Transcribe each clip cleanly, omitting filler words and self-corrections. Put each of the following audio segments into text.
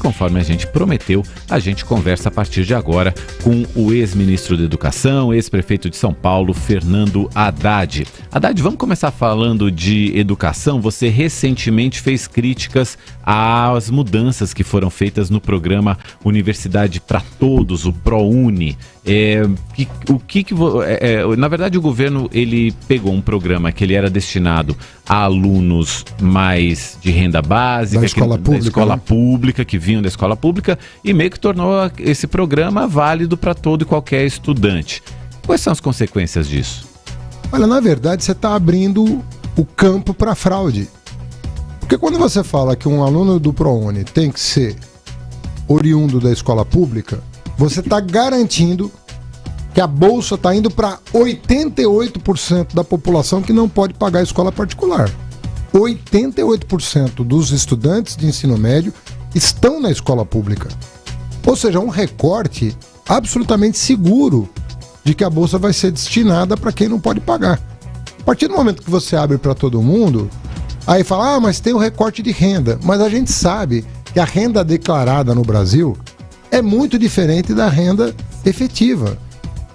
conforme a gente prometeu, a gente conversa a partir de agora com o ex-ministro da Educação, ex-prefeito de São Paulo, Fernando Haddad. Haddad, vamos começar falando de educação. Você recentemente fez críticas às mudanças que foram feitas no programa Universidade para Todos, o ProUni. Na verdade, o governo ele pegou um programa que ele era destinado a alunos mais de renda básica, da escola pública, que vinham da escola pública, e meio que tornou esse programa válido para todo e qualquer estudante. Quais são as consequências disso? Olha, na verdade, você está abrindo o campo para fraude. Porque quando você fala que um aluno do ProUni tem que ser oriundo da escola pública, você está garantindo que a bolsa está indo para 88% da população que não pode pagar a escola particular. 88% dos estudantes de ensino médio estão na escola pública. Ou seja, um recorte absolutamente seguro de que a bolsa vai ser destinada para quem não pode pagar. A partir do momento que você abre para todo mundo, aí fala, mas tem o recorte de renda. Mas a gente sabe que a renda declarada no Brasil é muito diferente da renda efetiva.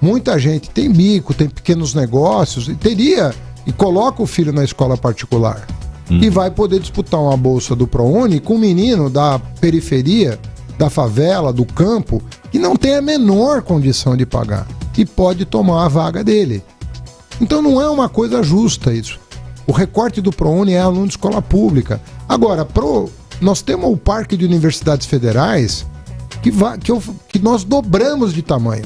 Muita gente tem bico, tem pequenos negócios e coloca o filho na escola particular. E vai poder disputar uma bolsa do ProUni com um menino da periferia, da favela, do campo, que não tem a menor condição de pagar e pode tomar a vaga dele. Então não é uma coisa justa isso. O recorte do ProUni é aluno de escola pública. Agora, nós temos o parque de universidades federais que nós dobramos de tamanho.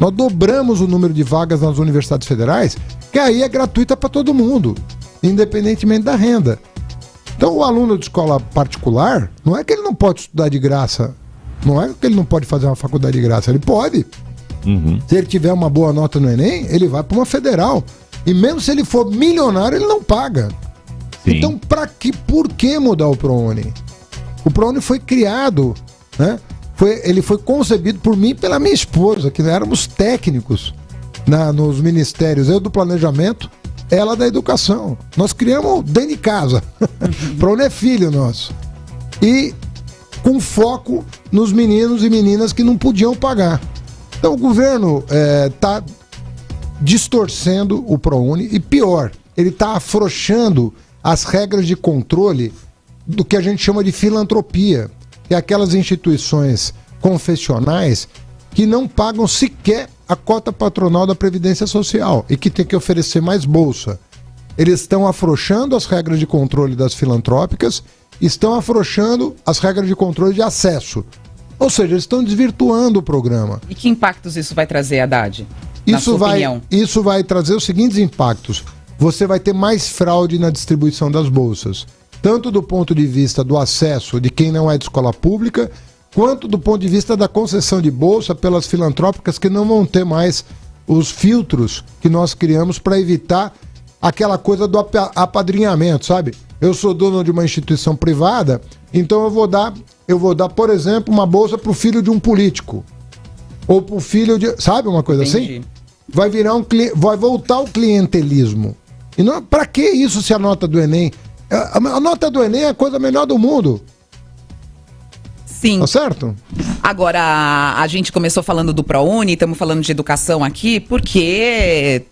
Nós dobramos o número de vagas nas universidades federais, que aí é gratuita para todo mundo, independentemente da renda. Então o aluno de escola particular, não é que ele não pode estudar de graça, não é que ele não pode fazer uma faculdade de graça, ele pode. Se ele tiver uma boa nota no Enem, ele vai para uma federal. E mesmo se ele for milionário, ele não paga. Sim. Então por que mudar o ProUni? O ProUni foi criado, né? Ele foi concebido por mim e pela minha esposa, que éramos técnicos nos ministérios, eu do planejamento, ela da educação. Nós criamos dentro de casa. ProUni é filho nosso. E com foco nos meninos e meninas que não podiam pagar. Então o governo está distorcendo o ProUni e pior, ele está afrouxando as regras de controle do que a gente chama de filantropia. E aquelas instituições confessionais que não pagam sequer a cota patronal da Previdência Social e que tem que oferecer mais bolsa. Eles estão afrouxando as regras de controle das filantrópicas, estão afrouxando as regras de controle de acesso. Ou seja, eles estão desvirtuando o programa. E que impactos isso vai trazer, Haddad? Isso vai trazer os seguintes impactos. Você vai ter mais fraude na distribuição das bolsas, tanto do ponto de vista do acesso de quem não é de escola pública, quanto do ponto de vista da concessão de bolsa pelas filantrópicas que não vão ter mais os filtros que nós criamos para evitar aquela coisa do apadrinhamento, sabe? Eu sou dono de uma instituição privada, então eu vou dar, por exemplo, uma bolsa para o filho de um político. Ou para o filho de... Sabe uma coisa assim? Vai voltar o clientelismo. E não, para que isso se a nota do Enem... A nota do Enem é a coisa melhor do mundo. Sim. Tá certo? Agora, a gente começou falando do ProUni, estamos falando de educação aqui, porque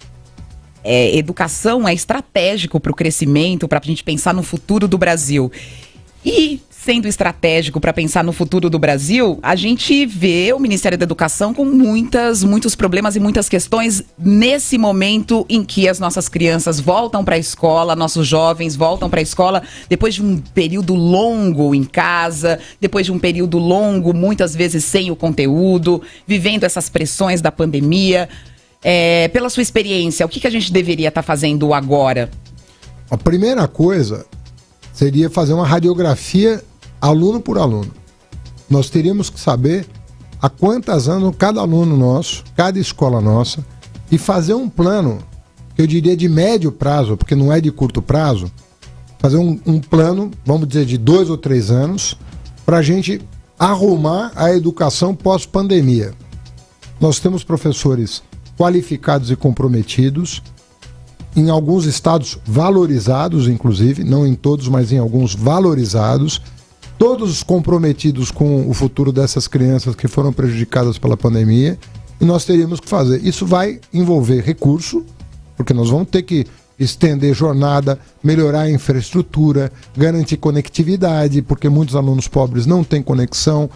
educação é estratégico para o crescimento, para a gente pensar no futuro do Brasil. E, sendo estratégico para pensar no futuro do Brasil, a gente vê o Ministério da Educação com muitos problemas e muitas questões nesse momento em que as nossas crianças voltam para a escola, nossos jovens voltam para a escola depois de um período longo em casa, depois de um período longo, muitas vezes sem o conteúdo, vivendo essas pressões da pandemia. Pela sua experiência, o que a gente deveria estar fazendo agora? A primeira coisa seria fazer uma radiografia aluno por aluno. Nós teríamos que saber há quantas anos cada aluno nosso, cada escola nossa, e fazer um plano, eu diria de médio prazo, porque não é de curto prazo, fazer um plano, vamos dizer, de 2 ou 3 anos, para a gente arrumar a educação pós-pandemia. Nós temos professores qualificados e comprometidos, em alguns estados valorizados, inclusive, não em todos, mas em alguns valorizados. todos comprometidos com o futuro dessas crianças que foram prejudicadas pela pandemia, e nós teríamos que fazer. Isso vai envolver recurso, porque nós vamos ter que estender jornada, melhorar a infraestrutura, garantir conectividade, porque muitos alunos pobres não têm conexão.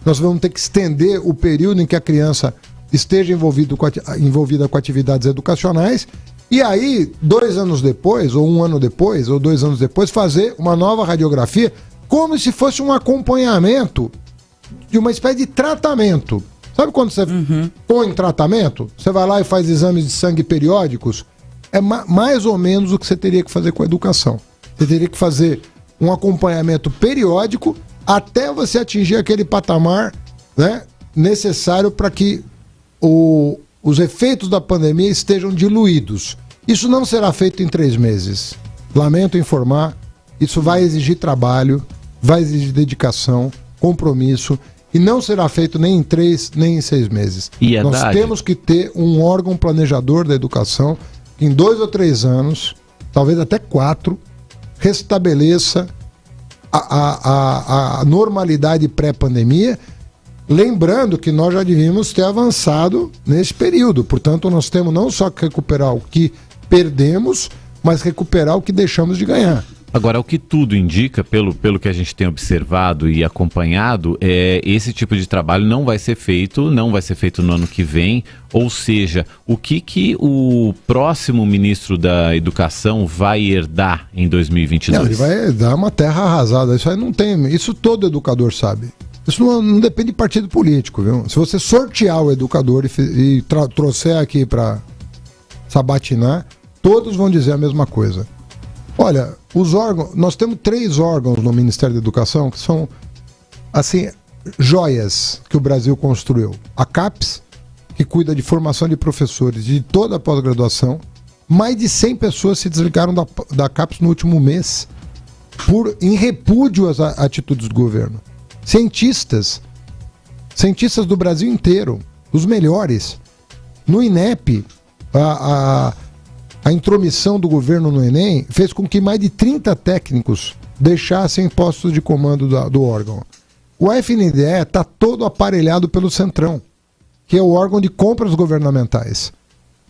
Nós vamos ter que estender o período em que a criança esteja envolvida com atividades educacionais, e aí, 2 anos depois, ou 1 ano depois, ou 2 anos depois, fazer uma nova radiografia, como se fosse um acompanhamento de uma espécie de tratamento. Sabe quando você põe em tratamento? Você vai lá e faz exames de sangue periódicos? É mais ou menos o que você teria que fazer com a educação. Você teria que fazer um acompanhamento periódico até você atingir aquele patamar, né, necessário para que os efeitos da pandemia estejam diluídos. Isso não será feito em 3 meses. Lamento informar, isso vai exigir trabalho, vai exigir dedicação, compromisso, e não será feito nem em 3, nem em 6 meses. Nós temos que ter um órgão planejador da educação que em 2 ou 3 anos, talvez até 4, restabeleça a normalidade pré-pandemia, lembrando que nós já devíamos ter avançado nesse período. Portanto, nós temos não só que recuperar o que perdemos, mas recuperar o que deixamos de ganhar. Agora, o que tudo indica, pelo que a gente tem observado e acompanhado, esse tipo de trabalho não vai ser feito no ano que vem. Ou seja, o que o próximo ministro da Educação vai herdar em 2022? Não, ele vai herdar uma terra arrasada. Isso aí não tem. Isso todo educador sabe. Isso não depende de partido político, viu? Se você sortear o educador e trouxer aqui para sabatinar, todos vão dizer a mesma coisa. Olha, os órgãos, nós temos 3 órgãos no Ministério da Educação que são, assim, joias que o Brasil construiu. A CAPES, que cuida de formação de professores de toda a pós-graduação. Mais de 100 pessoas se desligaram da CAPES no último mês em repúdio às atitudes do governo. Cientistas do Brasil inteiro, os melhores. No INEP, a intromissão do governo no Enem fez com que mais de 30 técnicos deixassem postos de comando do órgão. O FNDE está todo aparelhado pelo Centrão, que é o órgão de compras governamentais.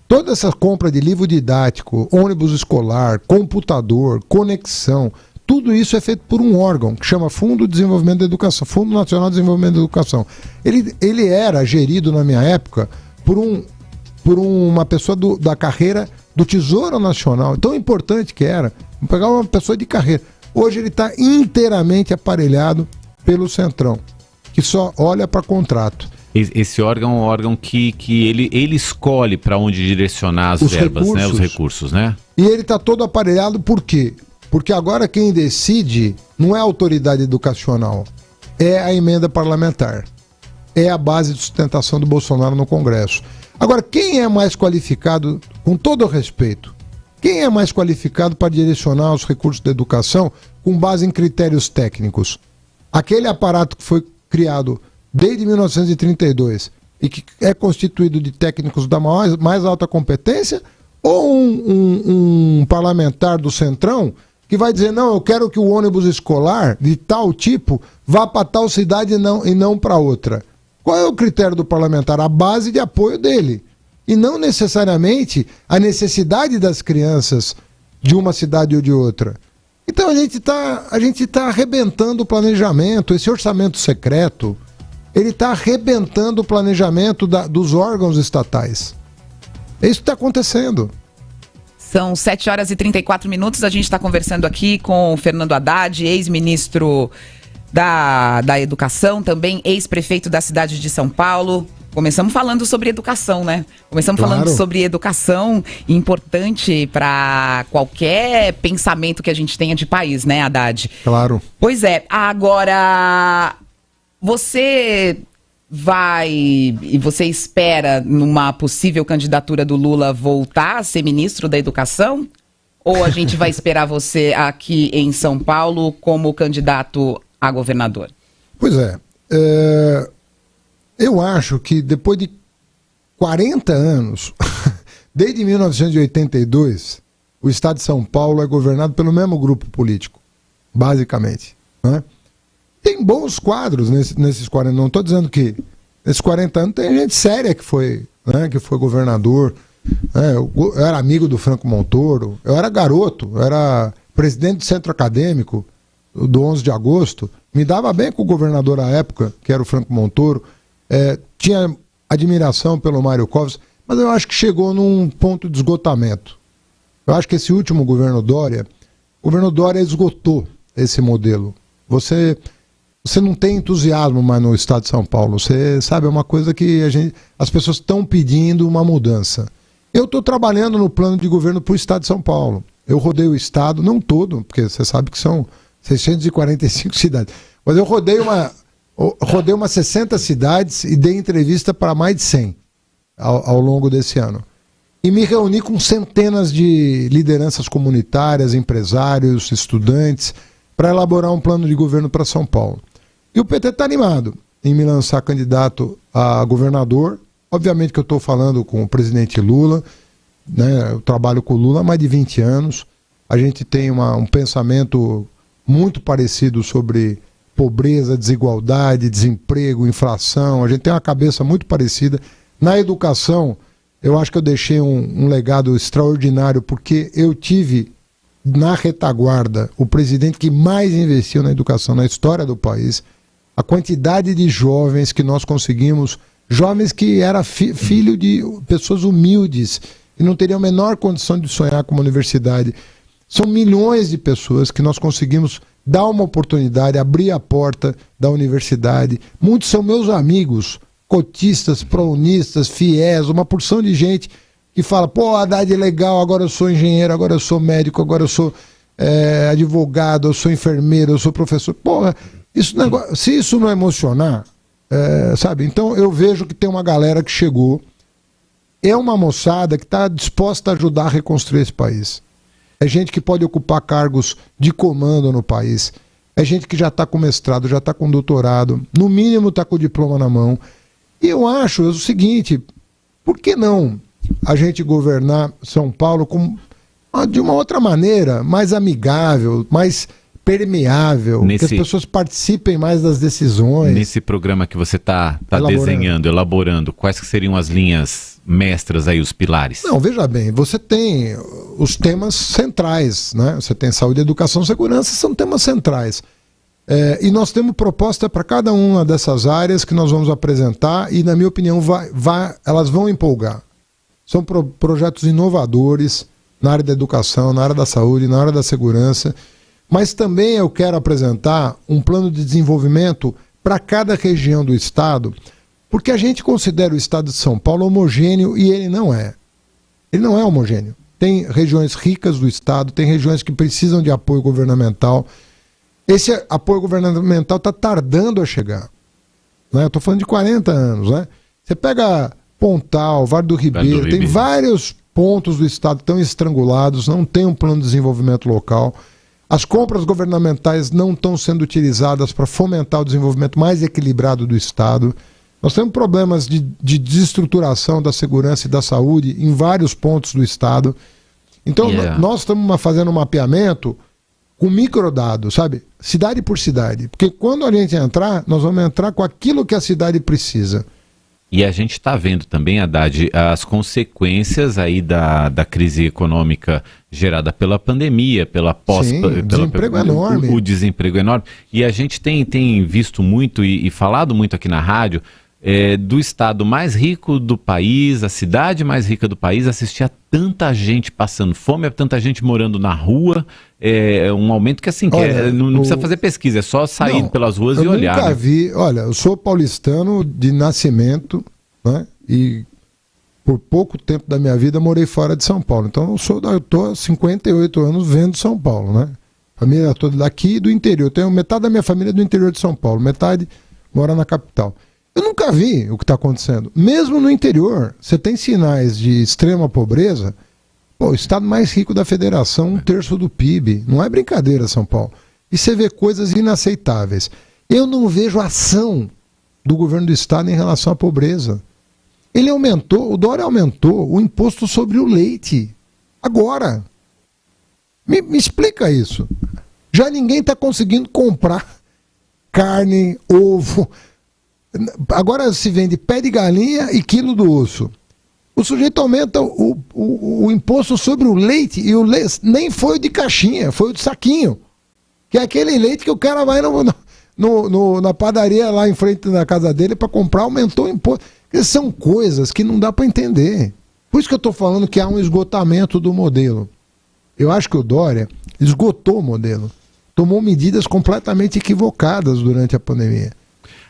Toda essa compra de livro didático, ônibus escolar, computador, conexão, tudo isso é feito por um órgão que chama Fundo de Desenvolvimento da Educação, Fundo Nacional de Desenvolvimento da Educação. Ele era gerido, na minha época, por uma pessoa da carreira do Tesouro Nacional, tão importante que era. Vamos pegar uma pessoa de carreira. Hoje ele está inteiramente aparelhado pelo Centrão, que só olha para contrato. Esse órgão é um órgão que ele escolhe para onde direcionar as verbas, né? Os recursos, né? E ele está todo aparelhado por quê? Porque agora quem decide não é a autoridade educacional, é a emenda parlamentar. É a base de sustentação do Bolsonaro no Congresso. Agora, quem é mais qualificado, com todo o respeito, quem é mais qualificado para direcionar os recursos da educação com base em critérios técnicos? Aquele aparato que foi criado desde 1932 e que é constituído de técnicos da mais alta competência, ou um parlamentar do Centrão que vai dizer, não, eu quero que o ônibus escolar de tal tipo vá para tal cidade e não para outra. Qual é o critério do parlamentar? A base de apoio dele. E não necessariamente a necessidade das crianças de uma cidade ou de outra. Então a gente tá arrebentando o planejamento. Esse orçamento secreto, ele está arrebentando o planejamento dos órgãos estatais. É isso que está acontecendo. São 7h34. A gente está conversando aqui com o Fernando Haddad, ex-ministro da Educação, também ex-prefeito da cidade de São Paulo. Começamos falando sobre educação, né? Falando sobre educação, importante para qualquer pensamento que a gente tenha de país, né, Haddad? Claro. Pois é. Agora, você espera, numa possível candidatura do Lula, voltar a ser ministro da Educação? Ou a gente vai esperar você aqui em São Paulo como candidato a governador? Pois é. Eu acho que depois de 40 anos, desde 1982, o estado de São Paulo é governado pelo mesmo grupo político, basicamente, né? tem bons quadros nesses 40 anos. Não estou dizendo que nesses 40 anos tem gente séria que foi governador. Eu era amigo do Franco Montoro, eu era garoto, eu era presidente do centro acadêmico do 11 de agosto, me dava bem com o governador à época, que era o Franco Montoro, tinha admiração pelo Mário Covas, mas eu acho que chegou num ponto de esgotamento. Eu acho que esse último o governo Dória esgotou esse modelo. Você não tem entusiasmo mais no estado de São Paulo, você sabe, é uma coisa que as pessoas estão pedindo uma mudança. Eu estou trabalhando no plano de governo para o estado de São Paulo. Eu rodei o estado, não todo, porque você sabe que são 645 cidades, mas eu rodei umas 60 cidades e dei entrevista para mais de 100 ao longo desse ano. E me reuni com centenas de lideranças comunitárias, empresários, estudantes, para elaborar um plano de governo para São Paulo. E o PT está animado em me lançar candidato a governador. Obviamente que eu estou falando com o presidente Lula, né? Eu trabalho com o Lula há mais de 20 anos. A gente tem um pensamento muito parecido sobre pobreza, desigualdade, desemprego, inflação. A gente tem uma cabeça muito parecida. Na educação, eu acho que eu deixei um legado extraordinário, porque eu tive na retaguarda o presidente que mais investiu na educação na história do país. A quantidade de jovens que nós conseguimos, jovens que eram filho de pessoas humildes e não teriam a menor condição de sonhar com uma universidade. São milhões de pessoas que nós conseguimos dar uma oportunidade, abrir a porta da universidade. Muitos são meus amigos, cotistas, prounistas, fiéis, uma porção de gente que fala, pô, Haddad é legal, agora eu sou engenheiro, agora eu sou médico, agora eu sou advogado, eu sou enfermeiro, eu sou professor. Porra, se isso não emocionar, sabe? Então eu vejo que tem uma galera que chegou, é uma moçada que está disposta a ajudar a reconstruir esse país. É gente que pode ocupar cargos de comando no país. É gente que já está com mestrado, já está com doutorado, no mínimo está com o diploma na mão. E eu acho o seguinte, por que não a gente governar São Paulo de uma outra maneira, mais amigável, mais permeável, que as pessoas participem mais das decisões. Nesse programa que você está desenhando, elaborando, quais que seriam as linhas mestras aí, os pilares? Não, veja bem, você tem os temas centrais, né? Você tem saúde, educação, segurança, são temas centrais. E nós temos proposta para cada uma dessas áreas que nós vamos apresentar e, na minha opinião, elas vão empolgar. São projetos inovadores na área da educação, na área da saúde, na área da segurança, mas também eu quero apresentar um plano de desenvolvimento para cada região do estado, porque a gente considera o estado de São Paulo homogêneo e ele não é. Ele não é homogêneo. Tem regiões ricas do estado, tem regiões que precisam de apoio governamental. Esse apoio governamental está tardando a chegar. Né? Eu estou falando de 40 anos. Né? Você pega Pontal, Vale do Ribeiro, tem vários pontos do estado que estão estrangulados, não tem um plano de desenvolvimento local. As compras governamentais não estão sendo utilizadas para fomentar o desenvolvimento mais equilibrado do estado. Nós temos problemas de desestruturação da segurança e da saúde em vários pontos do estado. Então, nós estamos fazendo um mapeamento com microdados, sabe? Cidade por cidade. Porque quando a gente entrar, nós vamos entrar com aquilo que a cidade precisa. E a gente está vendo também, Haddad, as consequências aí da crise econômica gerada pela pandemia, desemprego enorme. O desemprego enorme. E a gente tem visto muito e falado muito aqui na rádio do estado mais rico do país, a cidade mais rica do país, assistir a tanta gente passando fome, a tanta gente morando na rua. É um aumento que assim, não precisa fazer pesquisa, é só sair pelas ruas e olhar. Eu nunca vi, olha, eu sou paulistano de nascimento, né? E por pouco tempo da minha vida morei fora de São Paulo. Então eu tô há 58 anos vendo São Paulo, né? Família toda daqui e do interior. Tenho metade da minha família do interior de São Paulo, metade mora na capital. Eu nunca vi o que está acontecendo. Mesmo no interior, você tem sinais de extrema pobreza. Pô, o estado mais rico da federação, 1/3 do PIB. Não é brincadeira, São Paulo. E você vê coisas inaceitáveis. Eu não vejo ação do governo do estado em relação à pobreza. O Dória aumentou o imposto sobre o leite. Agora. Me explica isso. Já ninguém está conseguindo comprar carne, ovo. Agora se vende pé de galinha e quilo do osso. O sujeito aumenta o imposto sobre o leite, e o leite nem foi o de caixinha, foi o de saquinho. Que é aquele leite que o cara vai na padaria lá em frente da casa dele para comprar, aumentou o imposto. São coisas que não dá para entender. Por isso que eu estou falando que há um esgotamento do modelo. Eu acho que o Dória esgotou o modelo. Tomou medidas completamente equivocadas durante a pandemia.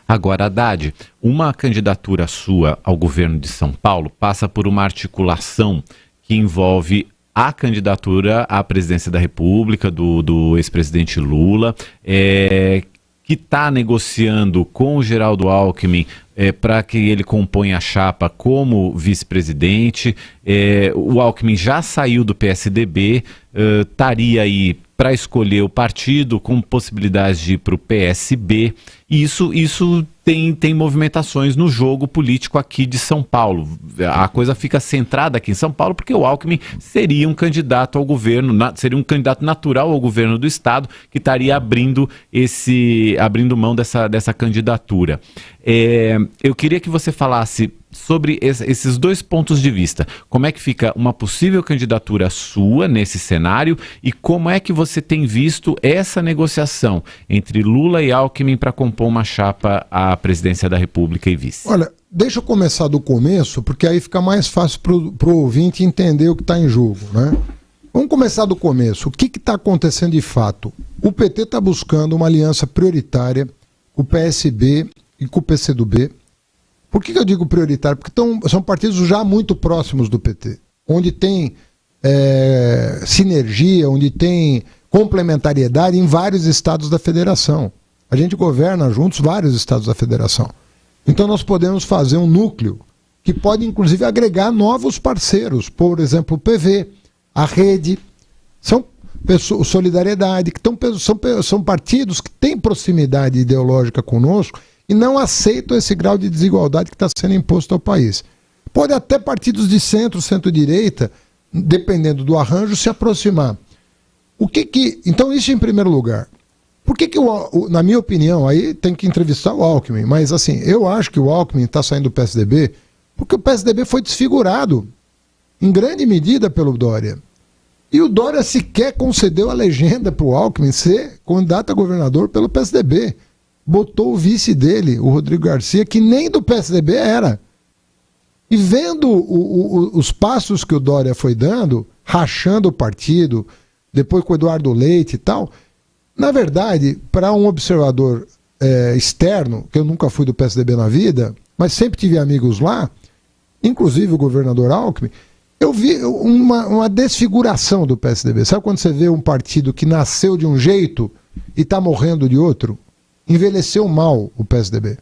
Agora, Haddad, uma candidatura sua ao governo de São Paulo passa por uma articulação que envolve a candidatura à presidência da República do ex-presidente Lula, que está negociando com o Geraldo Alckmin para que ele componha a chapa como vice-presidente. O Alckmin já saiu do PSDB, estaria aí para escolher o partido com possibilidade de ir para o PSB. Isso tem movimentações no jogo político aqui de São Paulo. A coisa fica centrada aqui em São Paulo porque o Alckmin seria um candidato ao governo, seria um candidato natural ao governo do estado, que estaria abrindo mão dessa candidatura. Eu queria que você falasse sobre esses dois pontos de vista. Como é que fica uma possível candidatura sua nesse cenário e como é que você tem visto essa negociação entre Lula e Alckmin para compor uma chapa à presidência da República e vice? Olha, deixa eu começar do começo, porque aí fica mais fácil para o ouvinte entender o que está em jogo, né? Vamos começar do começo. O que está acontecendo de fato? O PT está buscando uma aliança prioritária com o PSB e com o PCdoB. Por que eu digo prioritário? Porque são partidos já muito próximos do PT, onde tem sinergia, onde tem complementariedade em vários estados da federação. A gente governa juntos vários estados da federação. Então nós podemos fazer um núcleo que pode inclusive agregar novos parceiros, por exemplo o PV, a Rede, Solidariedade, que são partidos que têm proximidade ideológica conosco e não aceitam esse grau de desigualdade que está sendo imposto ao país. Pode até partidos de centro-direita, dependendo do arranjo, se aproximar. Então isso em primeiro lugar. Por que na minha opinião, aí tem que entrevistar o Alckmin, mas assim, eu acho que o Alckmin está saindo do PSDB porque o PSDB foi desfigurado, em grande medida, pelo Dória. E o Dória sequer concedeu a legenda para o Alckmin ser candidato a governador pelo PSDB. Botou o vice dele, o Rodrigo Garcia, que nem do PSDB era. E vendo os passos que o Dória foi dando, rachando o partido, depois com o Eduardo Leite e tal, na verdade, para um observador externo, que eu nunca fui do PSDB na vida, mas sempre tive amigos lá, inclusive o governador Alckmin, eu vi uma desfiguração do PSDB. Sabe quando você vê um partido que nasceu de um jeito e está morrendo de outro? Envelheceu mal o PSDB.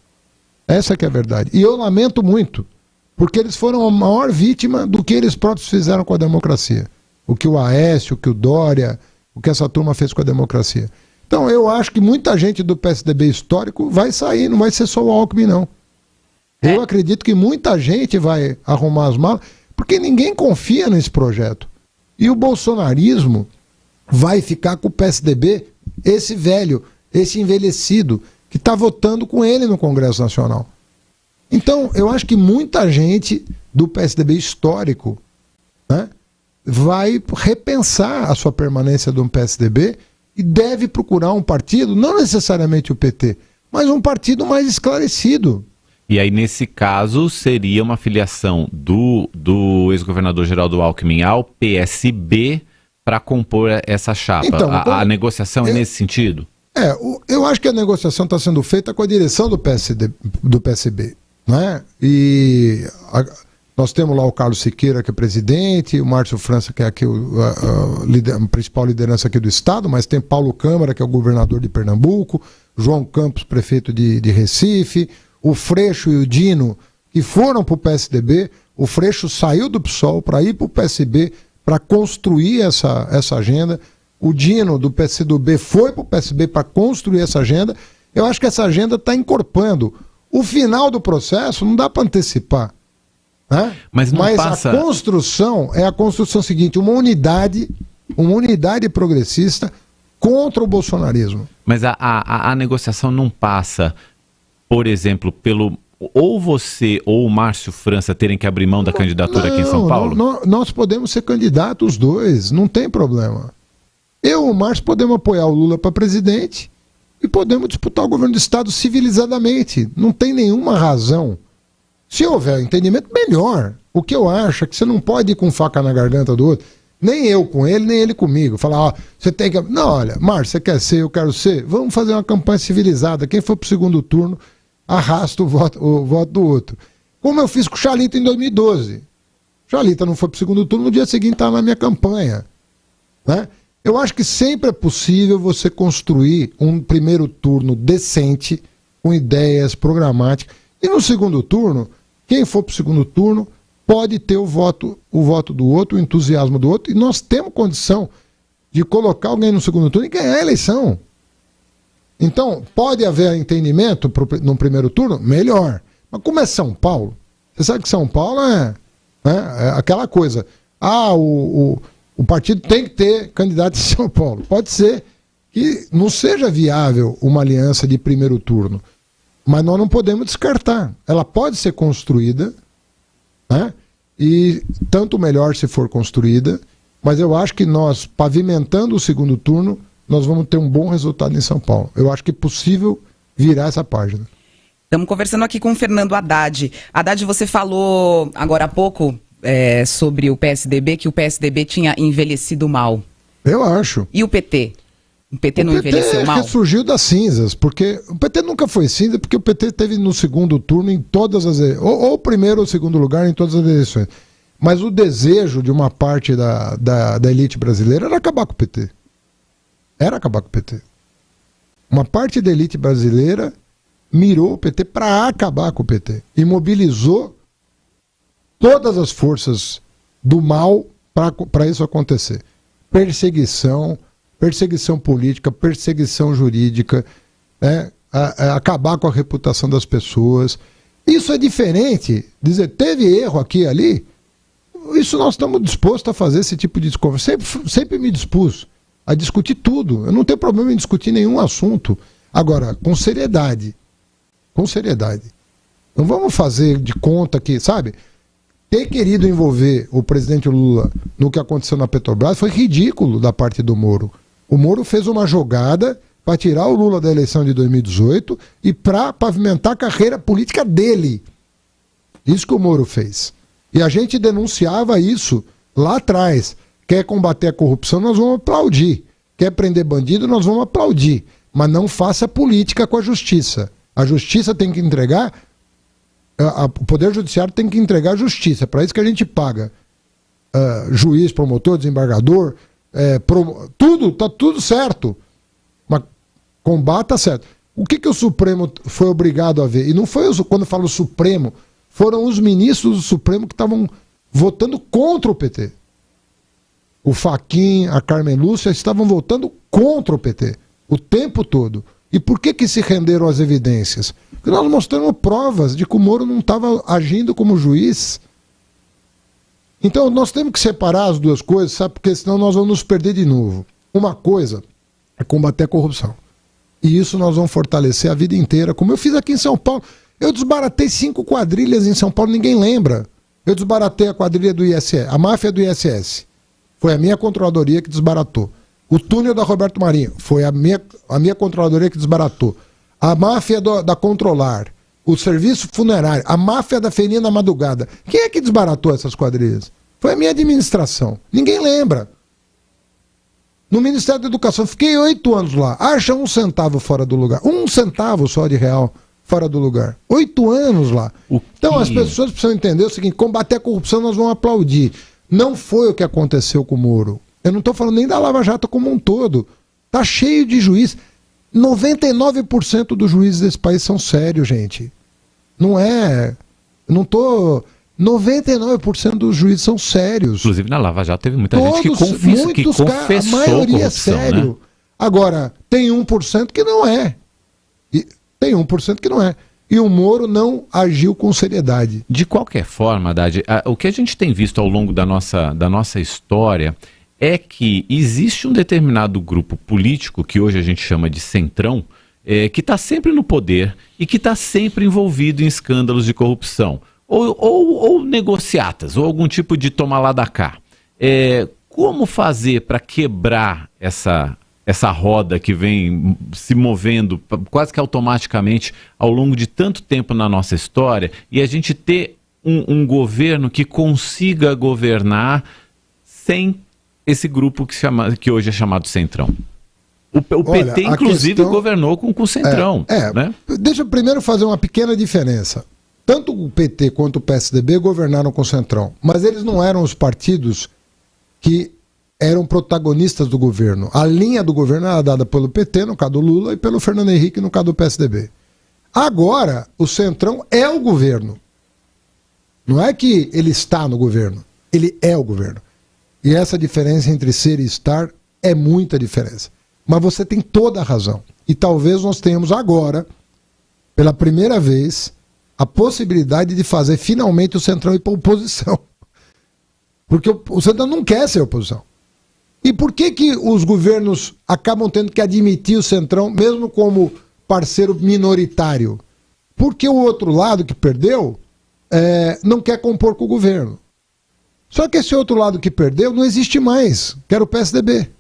Essa que é a verdade. E eu lamento muito, porque eles foram a maior vítima do que eles próprios fizeram com a democracia. O que o Aécio, o que o Dória, o que essa turma fez com a democracia. Então eu acho que muita gente do PSDB histórico vai sair, não vai ser só o Alckmin, não. Eu acredito que muita gente vai arrumar as malas, porque ninguém confia nesse projeto. E o bolsonarismo vai ficar com o PSDB, esse velho, esse envelhecido, que está votando com ele no Congresso Nacional. Então, eu acho que muita gente do PSDB histórico, né, vai repensar a sua permanência no PSDB e deve procurar um partido, não necessariamente o PT, mas um partido mais esclarecido. E aí, nesse caso, seria uma filiação do ex-governador Geraldo Alckmin ao PSB para compor essa chapa. Então, a negociação é nesse sentido? Eu acho que a negociação está sendo feita com a direção do PSB. Né? E nós temos lá o Carlos Siqueira, que é presidente, o Márcio França, que é aqui a principal liderança aqui do estado, mas tem Paulo Câmara, que é o governador de Pernambuco, João Campos, prefeito de Recife, o Freixo e o Dino, que foram para o PSDB. O Freixo saiu do PSOL para ir para o PSB, para construir essa agenda. O Dino, do PCdoB, foi para o PSB para construir essa agenda. Eu acho que essa agenda está encorpando. O final do processo não dá para antecipar. Né? Mas a construção é a construção seguinte: uma unidade progressista contra o bolsonarismo. Mas a negociação não passa, por exemplo, pelo... Ou você ou o Márcio França terem que abrir mão da candidatura aqui em São Paulo? Nós podemos ser candidatos os dois, não tem problema. Eu e o Márcio podemos apoiar o Lula para presidente e podemos disputar o governo do Estado civilizadamente. Não tem nenhuma razão. Se houver entendimento, melhor. O que eu acho é que você não pode ir com faca na garganta do outro. Nem eu com ele, nem ele comigo. Falar, ó, você tem que... Não, olha, Márcio, você quer ser, eu quero ser. Vamos fazer uma campanha civilizada. Quem for pro segundo turno, arrasta o voto do outro. Como eu fiz com o Chalita em 2012. O Chalita não foi pro segundo turno, no dia seguinte estava na minha campanha. Né? Eu acho que sempre é possível você construir um primeiro turno decente, com ideias programáticas. E no segundo turno, quem for pro segundo turno pode ter o voto do outro, o entusiasmo do outro, e nós temos condição de colocar alguém no segundo turno e ganhar a eleição. Então, pode haver entendimento no primeiro turno? Melhor. Mas como é São Paulo, você sabe que São Paulo é aquela coisa. O partido tem que ter candidato em São Paulo. Pode ser que não seja viável uma aliança de primeiro turno, mas nós não podemos descartar. Ela pode ser construída, né? E tanto melhor se for construída, mas eu acho que nós, pavimentando o segundo turno, nós vamos ter um bom resultado em São Paulo. Eu acho que é possível virar essa página. Estamos conversando aqui com o Fernando Haddad. Haddad, você falou agora há pouco sobre o PSDB, que o PSDB tinha envelhecido mal. Eu acho. E o PT? O PT não envelheceu mal? O PT ressurgiu das cinzas, porque o PT nunca foi cinza, porque o PT teve no segundo turno em todas as... Ou primeiro ou segundo lugar em todas as eleições. Mas o desejo de uma parte da elite brasileira era acabar com o PT. Era acabar com o PT. Uma parte da elite brasileira mirou o PT para acabar com o PT. E mobilizou todas as forças do mal para isso acontecer. Perseguição política, perseguição jurídica, né? Acabar com a reputação das pessoas. Isso é diferente. Dizer, teve erro aqui e ali. Isso nós estamos dispostos a fazer, esse tipo de discussão. Sempre me dispus a discutir tudo. Eu não tenho problema em discutir nenhum assunto. Agora, com seriedade. Com seriedade. Não vamos fazer de conta que, sabe, ter querido envolver o presidente Lula no que aconteceu na Petrobras foi ridículo da parte do Moro. O Moro fez uma jogada para tirar o Lula da eleição de 2018 e para pavimentar a carreira política dele. Isso que o Moro fez. E a gente denunciava isso lá atrás. Quer combater a corrupção, nós vamos aplaudir. Quer prender bandido, nós vamos aplaudir. Mas não faça política com a justiça. A justiça tem que entregar, o Poder Judiciário tem que entregar a justiça. É para isso que a gente paga juiz, promotor, desembargador, tudo, tá tudo certo. Mas combata certo. O que o Supremo foi obrigado a ver? E não foi, quando eu falo Supremo, foram os ministros do Supremo que estavam votando contra o PT. O Fachin, a Carmen Lúcia estavam votando contra o PT o tempo todo. E por que se renderam às evidências? Porque nós mostramos provas de que o Moro não estava agindo como juiz. Então nós temos que separar as duas coisas, sabe? Porque senão nós vamos nos perder de novo. Uma coisa é combater a corrupção. E isso nós vamos fortalecer a vida inteira, como eu fiz aqui em São Paulo. Eu desbaratei 5 quadrilhas em São Paulo, ninguém lembra. Eu desbaratei a quadrilha do ISS, a máfia do ISS. Foi a minha controladoria que desbaratou. O túnel da Roberto Marinho, foi a minha controladoria que desbaratou. A máfia da Controlar, o serviço funerário, a máfia da feirinha da madrugada. Quem é que desbaratou essas quadrilhas? Foi a minha administração. Ninguém lembra. No Ministério da Educação, fiquei 8 anos lá. Acha 1 centavo fora do lugar. 1 centavo só de real fora do lugar. 8 anos lá. Então as pessoas precisam entender o seguinte: combater a corrupção nós vamos aplaudir. Não foi o que aconteceu com o Moro. Eu não estou falando nem da Lava Jato como um todo. Tá cheio de juiz. 99% dos juízes desse país são sérios, gente. Não é... Não tô... 99% dos juízes são sérios. Inclusive na Lava Jato teve muita gente que confessou a maioria é sério. Né? Agora, tem 1% que não é. Tem 1% que não é. E o Moro não agiu com seriedade. De qualquer forma, Haddad, o que a gente tem visto ao longo da nossa história é que existe um determinado grupo político, que hoje a gente chama de centrão, que está sempre no poder e que está sempre envolvido em escândalos de corrupção, ou negociatas, ou algum tipo de toma lá da cá. Como fazer para quebrar essa roda que vem se movendo quase que automaticamente ao longo de tanto tempo na nossa história, e a gente ter um governo que consiga governar sem esse grupo que hoje é chamado Centrão? O PT, inclusive, governou com o Centrão. Né? Deixa eu primeiro fazer uma pequena diferença. Tanto o PT quanto o PSDB governaram com o Centrão, mas eles não eram os partidos que eram protagonistas do governo. A linha do governo era dada pelo PT, no caso do Lula, e pelo Fernando Henrique, no caso do PSDB. Agora, o Centrão é o governo. Não é que ele está no governo, ele é o governo. E essa diferença entre ser e estar é muita diferença. Mas você tem toda a razão. E talvez nós tenhamos agora, pela primeira vez, a possibilidade de fazer finalmente o Centrão ir para a oposição. Porque o Centrão não quer ser oposição. E por que os governos acabam tendo que admitir o Centrão, mesmo como parceiro minoritário? Porque o outro lado que perdeu não quer compor com o governo. Só que esse outro lado que perdeu não existe mais, que era o PSDB.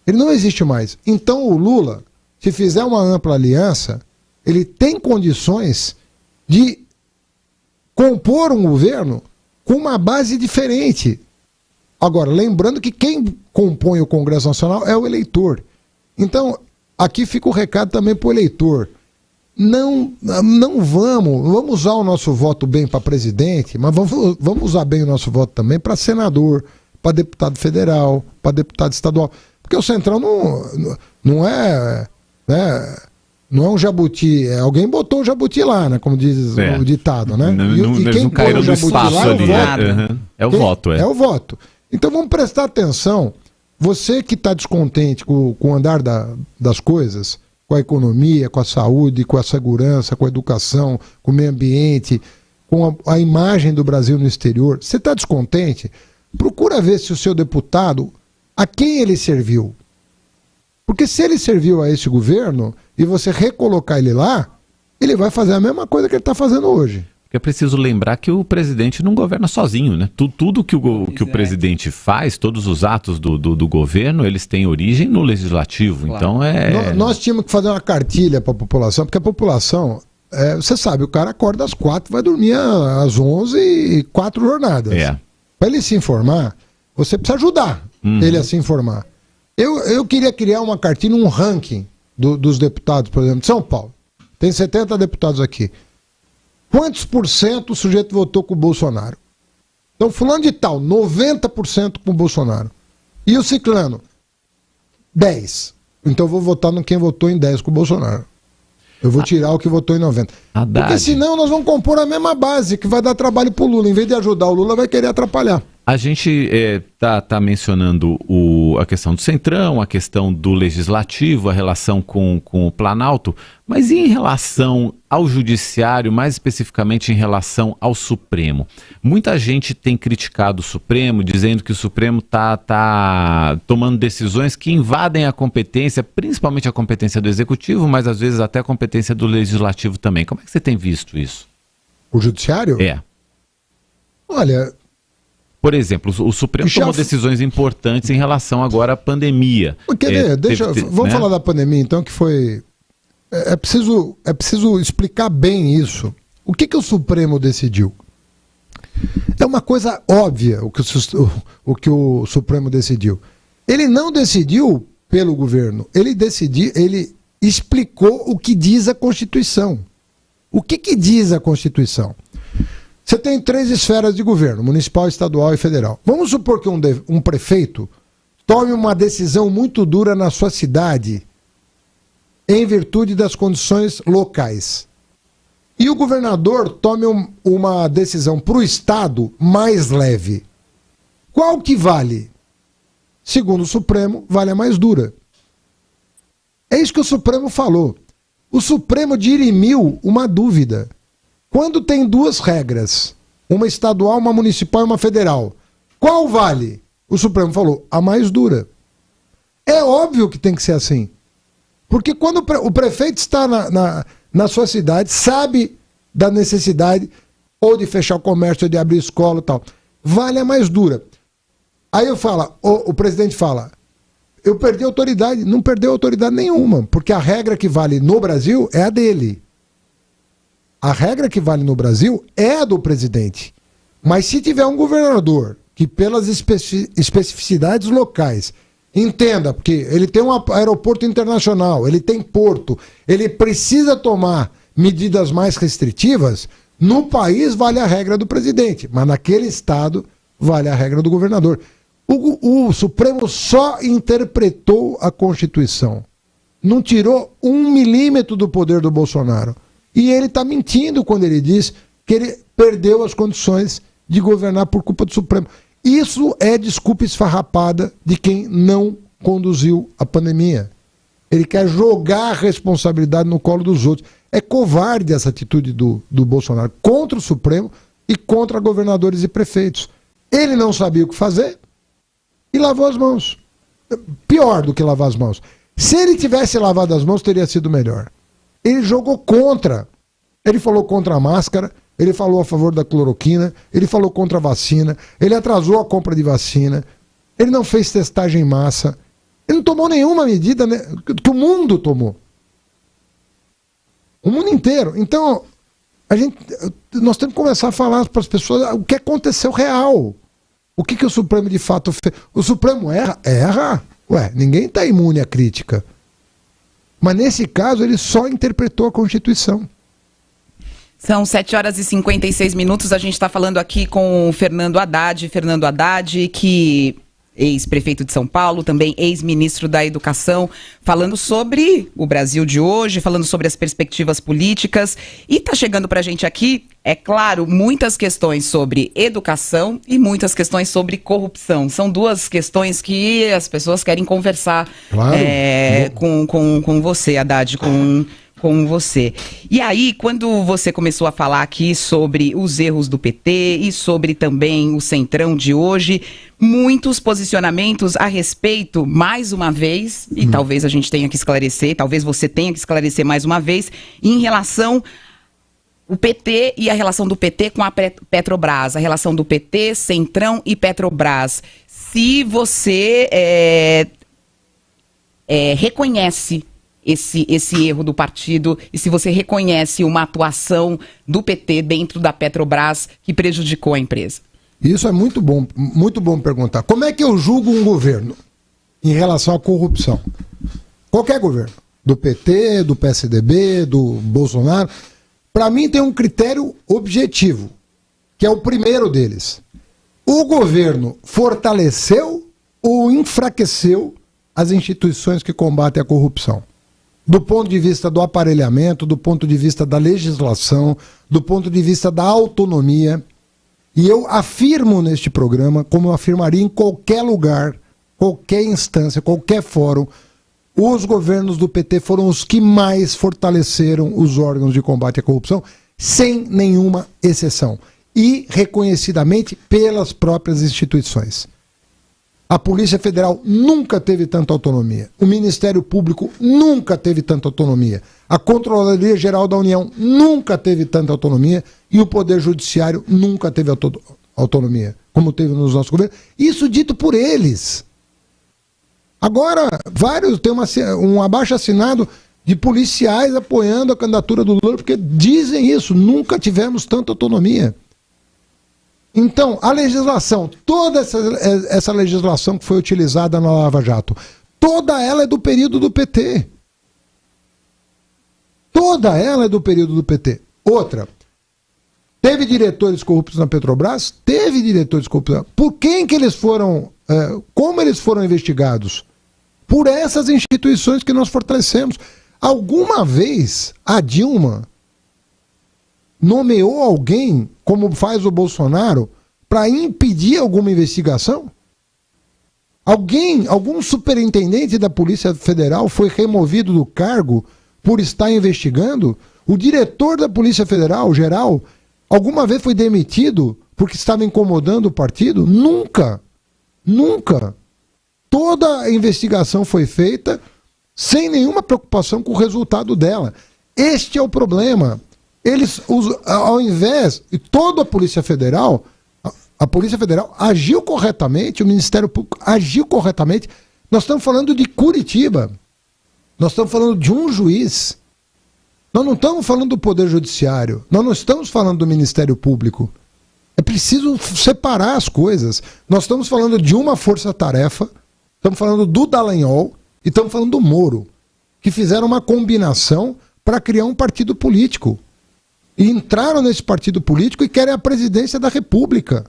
Ele não existe mais. Então o Lula, se fizer uma ampla aliança, ele tem condições de compor um governo com uma base diferente. Agora, lembrando que quem compõe o Congresso Nacional é o eleitor. Então, aqui fica o recado também para o eleitor. Não vamos usar o nosso voto bem para presidente, mas vamos usar bem o nosso voto também para senador, para deputado federal, para deputado estadual. Porque o Centrão não é, né, não é um jabuti. Alguém botou o jabuti lá, né, como diz o ditado, né? E quem põe o jabuti lá é o voto. É o voto. Então vamos prestar atenção. Você que está descontente com o andar das coisas, com a economia, com a saúde, com a segurança, com a educação, com o meio ambiente, com a imagem do Brasil no exterior, você está descontente? Procura ver se o seu deputado, a quem ele serviu. Porque se ele serviu a esse governo e você recolocar ele lá, ele vai fazer a mesma coisa que ele está fazendo hoje. Porque é preciso lembrar que o presidente não governa sozinho, né? Tudo que o presidente faz, todos os atos do governo, eles têm origem no legislativo. Claro. Então Nós tínhamos que fazer uma cartilha para a população, porque a população, você sabe, o cara acorda às 4, vai dormir às 11 e 4 jornadas. Para ele se informar, você precisa ajudar ele a se informar. Eu queria criar uma cartilha, um ranking dos deputados, por exemplo, de São Paulo. Tem 70 deputados aqui. Quantos por cento o sujeito votou com o Bolsonaro? Então, fulano de tal, 90% com o Bolsonaro. E o ciclano? 10. Então, eu vou votar no quem votou em 10 com o Bolsonaro. Eu vou tirar o que votou em 90. Porque senão nós vamos compor a mesma base, que vai dar trabalho pro Lula. Em vez de ajudar o Lula, vai querer atrapalhar. A gente tá mencionando a questão do Centrão, a questão do Legislativo, a relação com o Planalto, mas e em relação ao Judiciário, mais especificamente em relação ao Supremo? Muita gente tem criticado o Supremo, dizendo que o Supremo tá tomando decisões que invadem a competência, principalmente a competência do Executivo, mas às vezes até a competência do Legislativo também. Como é que você tem visto isso? O Judiciário? Olha... Por exemplo, o Supremo tomou decisões importantes em relação agora à pandemia. Vamos falar da pandemia, então, que foi... É preciso explicar bem isso. O que o Supremo decidiu? É uma coisa óbvia o que o Supremo decidiu. Ele não decidiu pelo governo, ele explicou o que diz a Constituição. O que diz a Constituição? Você tem 3 esferas de governo, municipal, estadual e federal. Vamos supor que um prefeito tome uma decisão muito dura na sua cidade, em virtude das condições locais. E o governador tome uma decisão para o Estado mais leve. Qual que vale? Segundo o Supremo, vale a mais dura. É isso que o Supremo falou. O Supremo dirimiu uma dúvida. Quando tem 2 regras, uma estadual, uma municipal e uma federal, qual vale? o Supremo falou, a mais dura. É óbvio que tem que ser assim. Porque quando o prefeito está na sua cidade, sabe da necessidade ou de fechar o comércio, ou de abrir escola e tal, vale a mais dura. Aí o presidente fala, eu perdi autoridade. Não perdeu autoridade nenhuma, porque a regra que vale no Brasil é a dele. A regra que vale no Brasil é a do presidente. Mas se tiver um governador que, pelas especificidades locais, entenda, porque ele tem um aeroporto internacional, ele tem porto, ele precisa tomar medidas mais restritivas, no país vale a regra do presidente, mas naquele estado vale a regra do governador. O Supremo só interpretou a Constituição, não tirou 1 milímetro do poder do Bolsonaro. E ele está mentindo quando ele diz que ele perdeu as condições de governar por culpa do Supremo. Isso é desculpa esfarrapada de quem não conduziu a pandemia. Ele quer jogar a responsabilidade no colo dos outros. É covarde essa atitude do Bolsonaro contra o Supremo e contra governadores e prefeitos. Ele não sabia o que fazer e lavou as mãos. Pior do que lavar as mãos. Se ele tivesse lavado as mãos, teria sido melhor. Ele jogou contra. Ele falou contra a máscara, ele falou a favor da cloroquina, ele falou contra a vacina, ele atrasou a compra de vacina, ele não fez testagem em massa, ele não tomou nenhuma medida, né, que o mundo tomou. O mundo inteiro. Então, nós temos que começar a falar para as pessoas o que aconteceu real. O que o Supremo de fato fez. O Supremo erra? Erra. Ué, ninguém está imune à crítica. Mas nesse caso ele só interpretou a Constituição. São 7h56, a gente está falando aqui com o Fernando Haddad. Fernando Haddad, que ex-prefeito de São Paulo, também ex-ministro da Educação, falando sobre o Brasil de hoje, falando sobre as perspectivas políticas. E está chegando para a gente aqui, é claro, muitas questões sobre educação e muitas questões sobre corrupção. São duas questões que as pessoas querem conversar, claro, com você, Haddad, com você. E aí, quando você começou a falar aqui sobre os erros do PT e sobre também o Centrão de hoje, muitos posicionamentos a respeito, mais uma vez, e talvez a gente tenha que esclarecer, talvez você tenha que esclarecer mais uma vez, em relação o PT e a relação do PT com a Petrobras, a relação do PT, Centrão e Petrobras. Se você reconhece esse erro do partido e se você reconhece uma atuação do PT dentro da Petrobras que prejudicou a empresa. Isso é muito bom perguntar. Como é que eu julgo um governo em relação à corrupção? Qualquer governo, do PT, do PSDB, do Bolsonaro, para mim tem um critério objetivo, que é o primeiro deles. O governo fortaleceu ou enfraqueceu as instituições que combatem a corrupção? Do ponto de vista do aparelhamento, do ponto de vista da legislação, do ponto de vista da autonomia. E eu afirmo neste programa, como eu afirmaria em qualquer lugar, qualquer instância, qualquer fórum, os governos do PT foram os que mais fortaleceram os órgãos de combate à corrupção, sem nenhuma exceção. E reconhecidamente pelas próprias instituições. A Polícia Federal nunca teve tanta autonomia. O Ministério Público nunca teve tanta autonomia. A Controladoria Geral da União nunca teve tanta autonomia. E o Poder Judiciário nunca teve autonomia, como teve nos nossos governos. Isso dito por eles. Agora, tem um abaixo-assinado de policiais apoiando a candidatura do Lula, porque dizem isso, nunca tivemos tanta autonomia. Então, a legislação, toda essa legislação que foi utilizada na Lava Jato, toda ela é do período do PT. Toda ela é do período do PT. Outra, teve diretores corruptos na Petrobras? Teve diretores corruptos. Por quem que eles foram, como eles foram investigados? Por essas instituições que nós fortalecemos. Alguma vez a Dilma nomeou alguém, como faz o Bolsonaro, para impedir alguma investigação? Algum superintendente da Polícia Federal foi removido do cargo por estar investigando? O diretor da Polícia Federal, geral, alguma vez foi demitido porque estava incomodando o partido? Nunca. Nunca. Toda a investigação foi feita sem nenhuma preocupação com o resultado dela. Este é o problema. Eles, ao invés, e toda a Polícia Federal agiu corretamente, o Ministério Público agiu corretamente. Nós estamos falando de Curitiba. Nós estamos falando de um juiz. Nós não estamos falando do Poder Judiciário. Nós não estamos falando do Ministério Público. É preciso separar as coisas. Nós estamos falando de uma força-tarefa, estamos falando do Dallagnol e estamos falando do Moro, que fizeram uma combinação para criar um partido político. E entraram nesse partido político e querem a presidência da República.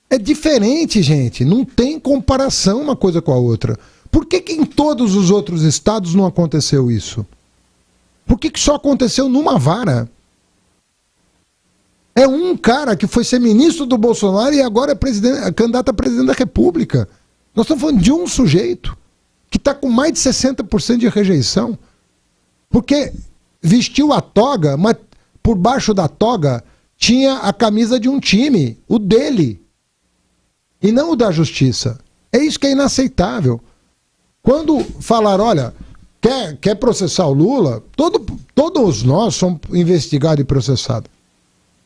É diferente, gente. Não tem comparação uma coisa com a outra. Por que em todos os outros estados não aconteceu isso? Por que só aconteceu numa vara? É um cara que foi ser ministro do Bolsonaro e agora é candidato a presidente da República. Nós estamos falando de um sujeito que está com mais de 60% de rejeição. Porque vestiu a toga, mas por baixo da toga tinha a camisa de um time, o dele, e não o da justiça. É isso que é inaceitável. Quando falaram, olha, quer processar o Lula, todos nós somos investigados e processados.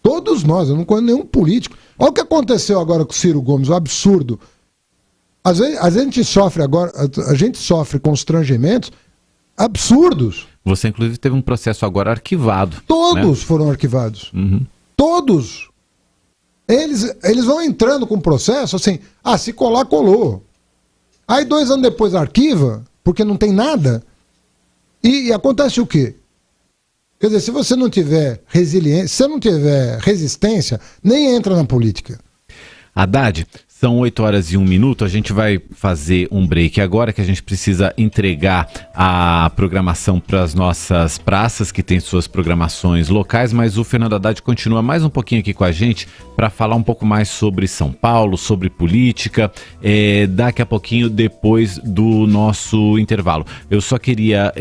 Todos nós, eu não conheço nenhum político. Olha o que aconteceu agora com o Ciro Gomes, o absurdo. Às vezes a gente sofre agora, a gente sofre constrangimentos absurdos. Você, inclusive, teve um processo agora arquivado. Todos, né? Foram arquivados. Uhum. Todos. Eles vão entrando com o processo assim, se colar, colou. Aí 2 anos depois arquiva, porque não tem nada. E acontece o quê? Quer dizer, se você não tiver resiliência, se você não tiver resistência, nem entra na política. Haddad, são 8h01. A gente vai fazer um break agora, que a gente precisa entregar a programação para as nossas praças, que tem suas programações locais, mas o Fernando Haddad continua mais um pouquinho aqui com a gente para falar um pouco mais sobre São Paulo, sobre política, daqui a pouquinho, depois do nosso intervalo. Eu só queria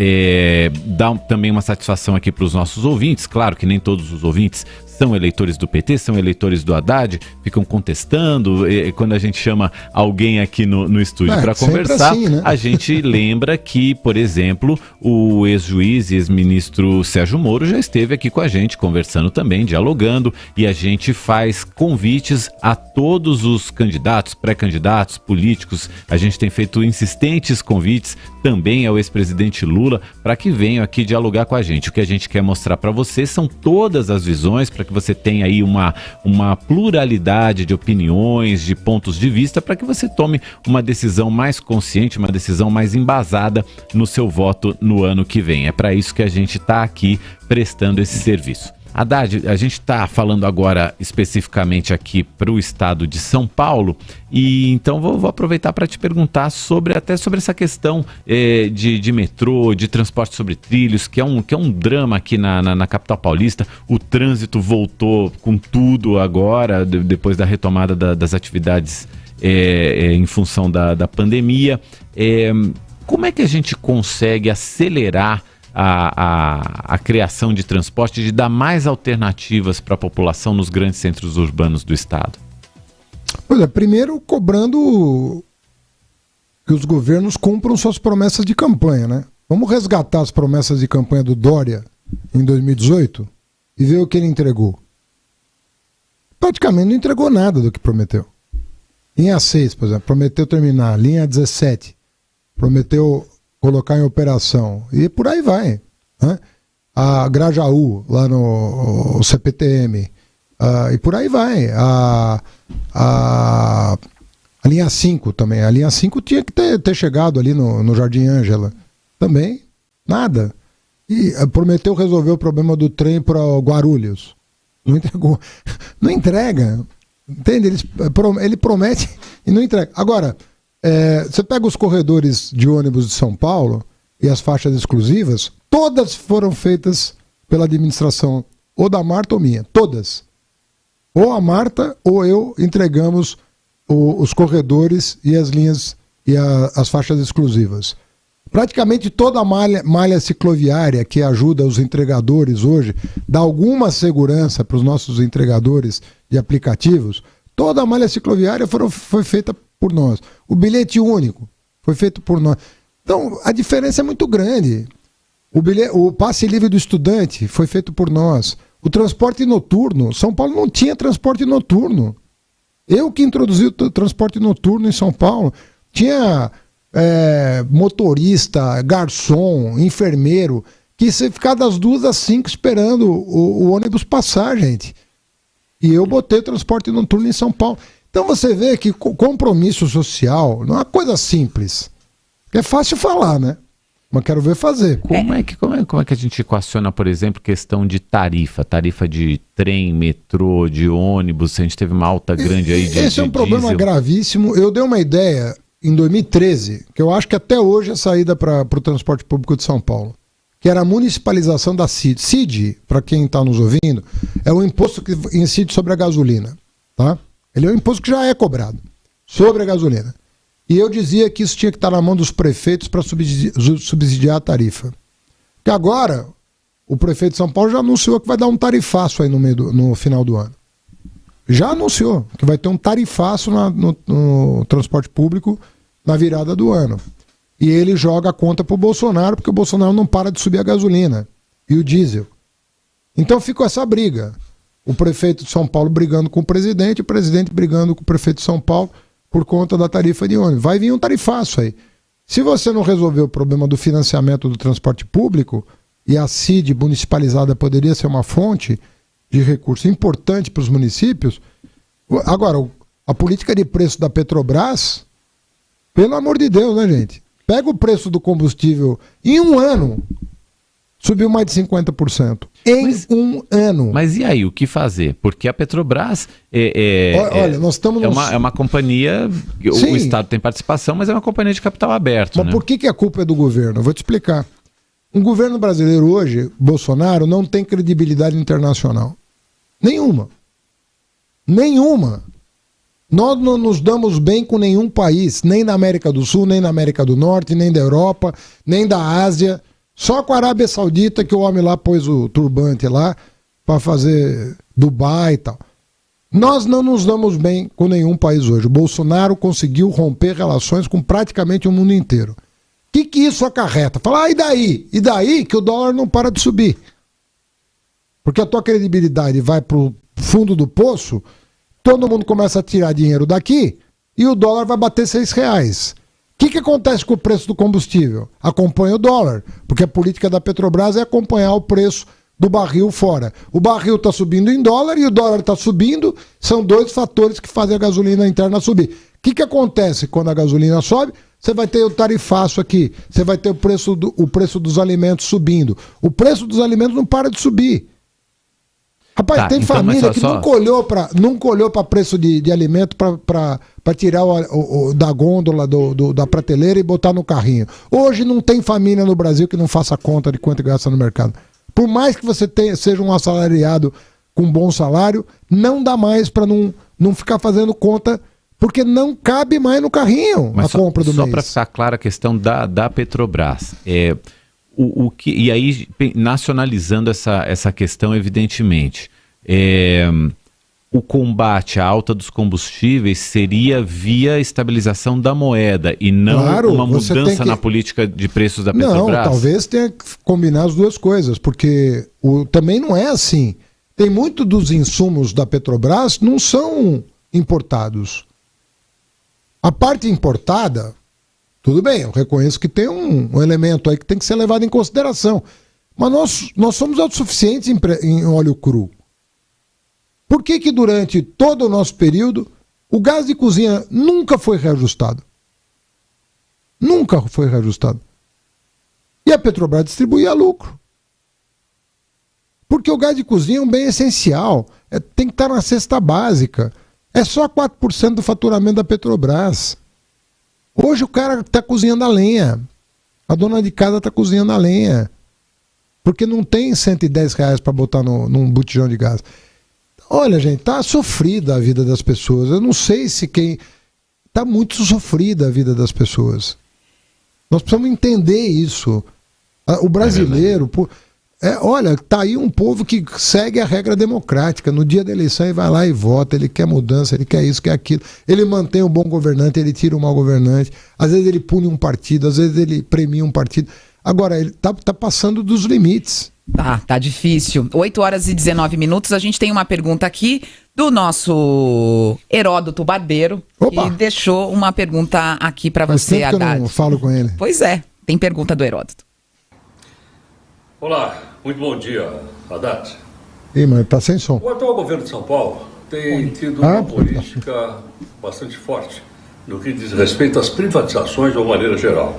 dar também uma satisfação aqui para os nossos ouvintes. Claro que nem todos os ouvintes são eleitores do PT, são eleitores do Haddad, ficam contestando. Quando a gente chama alguém aqui no estúdio para conversar, assim, né? A gente lembra que, por exemplo, o ex-juiz e ex-ministro Sérgio Moro já esteve aqui com a gente, conversando também, dialogando, e a gente faz convites a todos os candidatos, pré-candidatos, políticos. A gente tem feito insistentes convites também ao ex-presidente Lula para que venham aqui dialogar com a gente. O que a gente quer mostrar para você são todas as visões, para que você tenha aí uma pluralidade de opiniões, de pontos de vista, para que você tome uma decisão mais consciente, uma decisão mais embasada no seu voto no ano que vem. É para isso que a gente está aqui prestando esse serviço. Haddad, a gente está falando agora especificamente aqui para o estado de São Paulo, e então vou aproveitar para te perguntar até sobre essa questão de metrô, de transporte sobre trilhos, que é um drama aqui na capital paulista. O trânsito voltou com tudo agora, depois da retomada das atividades em função da pandemia. Como é que a gente consegue acelerar a criação de transporte, de dar mais alternativas para a população nos grandes centros urbanos do estado? Pois é, primeiro cobrando que os governos cumpram suas promessas de campanha, né? Vamos resgatar as promessas de campanha do Dória em 2018 e ver o que ele entregou. Praticamente não entregou nada do que prometeu. Linha 6, por exemplo, prometeu terminar. Linha 17, prometeu colocar em operação, e por aí vai, né? A Grajaú, lá no CPTM, e por aí vai. A linha 5 também, a linha 5 tinha que ter chegado ali no Jardim Ângela, também, nada. E prometeu resolver o problema do trem para Guarulhos, não entregou, não entrega, entende? Ele promete e não entrega. Agora, você pega os corredores de ônibus de São Paulo e as faixas exclusivas, todas foram feitas pela administração, ou da Marta ou minha, todas. Ou a Marta ou eu entregamos os corredores e as linhas e as faixas exclusivas. Praticamente toda a malha cicloviária que ajuda os entregadores hoje, dá alguma segurança para os nossos entregadores de aplicativos, Toda a malha cicloviária foi feita por nós. O bilhete único foi feito por nós. Então, a diferença é muito grande. O passe livre do estudante foi feito por nós. O transporte noturno, São Paulo não tinha transporte noturno. Eu que introduzi o transporte noturno em São Paulo. Tinha motorista, garçom, enfermeiro, que você ficar das 2 às 5 esperando o ônibus passar, gente. E eu botei o transporte noturno em São Paulo. Então você vê que compromisso social não é uma coisa simples. É fácil falar, né? Mas quero ver fazer. Como é que a gente equaciona, por exemplo, questão de tarifa de trem, metrô, de ônibus? A gente teve uma alta grande aí de Esse é um problema gravíssimo. Eu dei uma ideia em 2013, que eu acho que até hoje é a saída para o transporte público de São Paulo, que era a municipalização da CID. CID, para quem está nos ouvindo, é o imposto que incide sobre a gasolina. Tá? Ele é um imposto que já é cobrado sobre a gasolina. E eu dizia que isso tinha que estar na mão dos prefeitos para subsidiar a tarifa. Porque agora, o prefeito de São Paulo já anunciou que vai dar um tarifaço aí no final do ano. Já anunciou que vai ter um tarifaço no transporte público na virada do ano. E ele joga a conta para o Bolsonaro, porque o Bolsonaro não para de subir a gasolina e o diesel. Então ficou essa briga. O prefeito de São Paulo brigando com o presidente brigando com o prefeito de São Paulo por conta da tarifa de ônibus. Vai vir um tarifaço aí. Se você não resolver o problema do financiamento do transporte público, e a CID municipalizada poderia ser uma fonte de recurso importante para os municípios, agora, a política de preço da Petrobras, pelo amor de Deus, né, gente? Pega o preço do combustível em um ano, subiu mais de 50%. Um ano. Mas e aí, o que fazer? Porque a Petrobras olha, nós estamos é uma companhia, Sim. O Estado tem participação, mas é uma companhia de capital aberto. Mas né? por que a culpa é do governo? Eu vou te explicar. O governo brasileiro hoje, Bolsonaro, não tem credibilidade internacional. Nenhuma. Nós não nos damos bem com nenhum país, nem na América do Sul, nem na América do Norte, nem da Europa, nem da Ásia. Só com a Arábia Saudita, que o homem lá pôs o turbante lá para fazer Dubai e tal. Nós não nos damos bem com nenhum país hoje. O Bolsonaro conseguiu romper relações com praticamente o mundo inteiro. O que isso acarreta? Fala, e daí? E daí que o dólar não para de subir? Porque a tua credibilidade vai pro fundo do poço, todo mundo começa a tirar dinheiro daqui e o dólar vai bater R$6. O que acontece com o preço do combustível? Acompanha o dólar, porque a política da Petrobras é acompanhar o preço do barril fora. O barril está subindo em dólar e o dólar está subindo, são dois fatores que fazem a gasolina interna subir. O que acontece quando a gasolina sobe? Você vai ter o tarifaço aqui, você vai ter o preço dos alimentos subindo. O preço dos alimentos não para de subir. Rapaz, tem então, família que nunca olhou para preço de alimento para tirar da gôndola, da prateleira e botar no carrinho. Hoje não tem família no Brasil que não faça conta de quanto gasta no mercado. Por mais que você seja um assalariado com bom salário, não dá mais para não ficar fazendo conta, porque não cabe mais no carrinho a compra do mês. Só para ficar clara a questão da Petrobras. E aí, nacionalizando essa questão, evidentemente, o combate à alta dos combustíveis seria via estabilização da moeda e não uma mudança na política de preços da Petrobras? Não, talvez tenha que combinar as duas coisas, porque também não é assim. Tem muito dos insumos da Petrobras não são importados. A parte importada, tudo bem, eu reconheço que tem um elemento aí que tem que ser levado em consideração. Mas nós somos autossuficientes em óleo cru. Por que durante todo o nosso período o gás de cozinha nunca foi reajustado? Nunca foi reajustado. E a Petrobras distribuía lucro. Porque o gás de cozinha é um bem essencial. Tem que estar na cesta básica. É só 4% do faturamento da Petrobras. Hoje o cara está cozinhando a lenha. A dona de casa está cozinhando a lenha. Porque não tem R$110 para botar num botijão de gás. Olha, gente, tá sofrida a vida das pessoas. Eu não sei se tá muito sofrida a vida das pessoas. Nós precisamos entender isso. O brasileiro, olha, tá aí um povo que segue a regra democrática. No dia da eleição ele vai lá e vota, ele quer mudança, ele quer isso, quer aquilo. Ele mantém o bom governante, ele tira o mau governante. Às vezes ele pune um partido, às vezes ele premia um partido. Agora, ele tá passando dos limites. Tá difícil. 8h19. A gente tem uma pergunta aqui do nosso Heródoto Barbeiro, que deixou uma pergunta aqui para você, Haddad. Eu não falo com ele. Pois é, tem pergunta do Heródoto. Olá, muito bom dia, Haddad. Ih, mas tá sem som. O atual governo de São Paulo tem tido uma política bastante forte no que diz respeito às privatizações de uma maneira geral.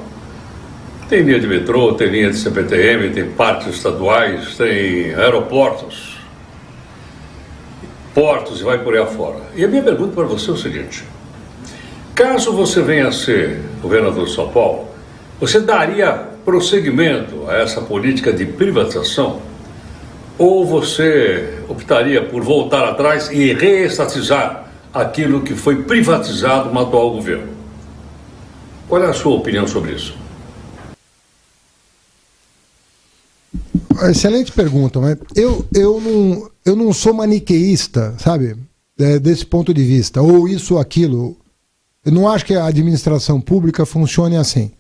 Tem linha de metrô, tem linha de CPTM, tem parques estaduais, tem aeroportos, portos e vai por aí afora. E a minha pergunta para você é o seguinte: caso você venha a ser governador de São Paulo, você daria prosseguimento a essa política de privatização? Ou você optaria por voltar atrás e reestatizar aquilo que foi privatizado no atual governo? Qual é a sua opinião sobre isso? Excelente pergunta, mas eu não sou maniqueísta, sabe? Desse ponto de vista, ou isso ou aquilo. Eu não acho que a administração pública funcione assim.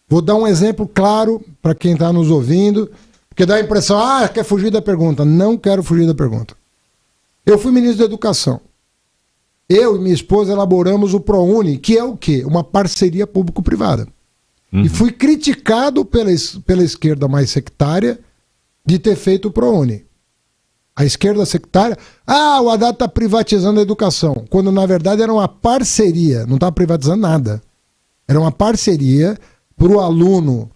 Vou dar um exemplo claro para quem está nos ouvindo, porque dá a impressão, quer fugir da pergunta. Não quero fugir da pergunta. Eu fui ministro da Educação. Eu e minha esposa elaboramos o ProUni, que é o quê? Uma parceria público-privada. E fui criticado pela esquerda mais sectária de ter feito o ProUni. A esquerda sectária, o Haddad está privatizando a educação, quando na verdade era uma parceria, não estava privatizando nada. Era uma parceria para o aluno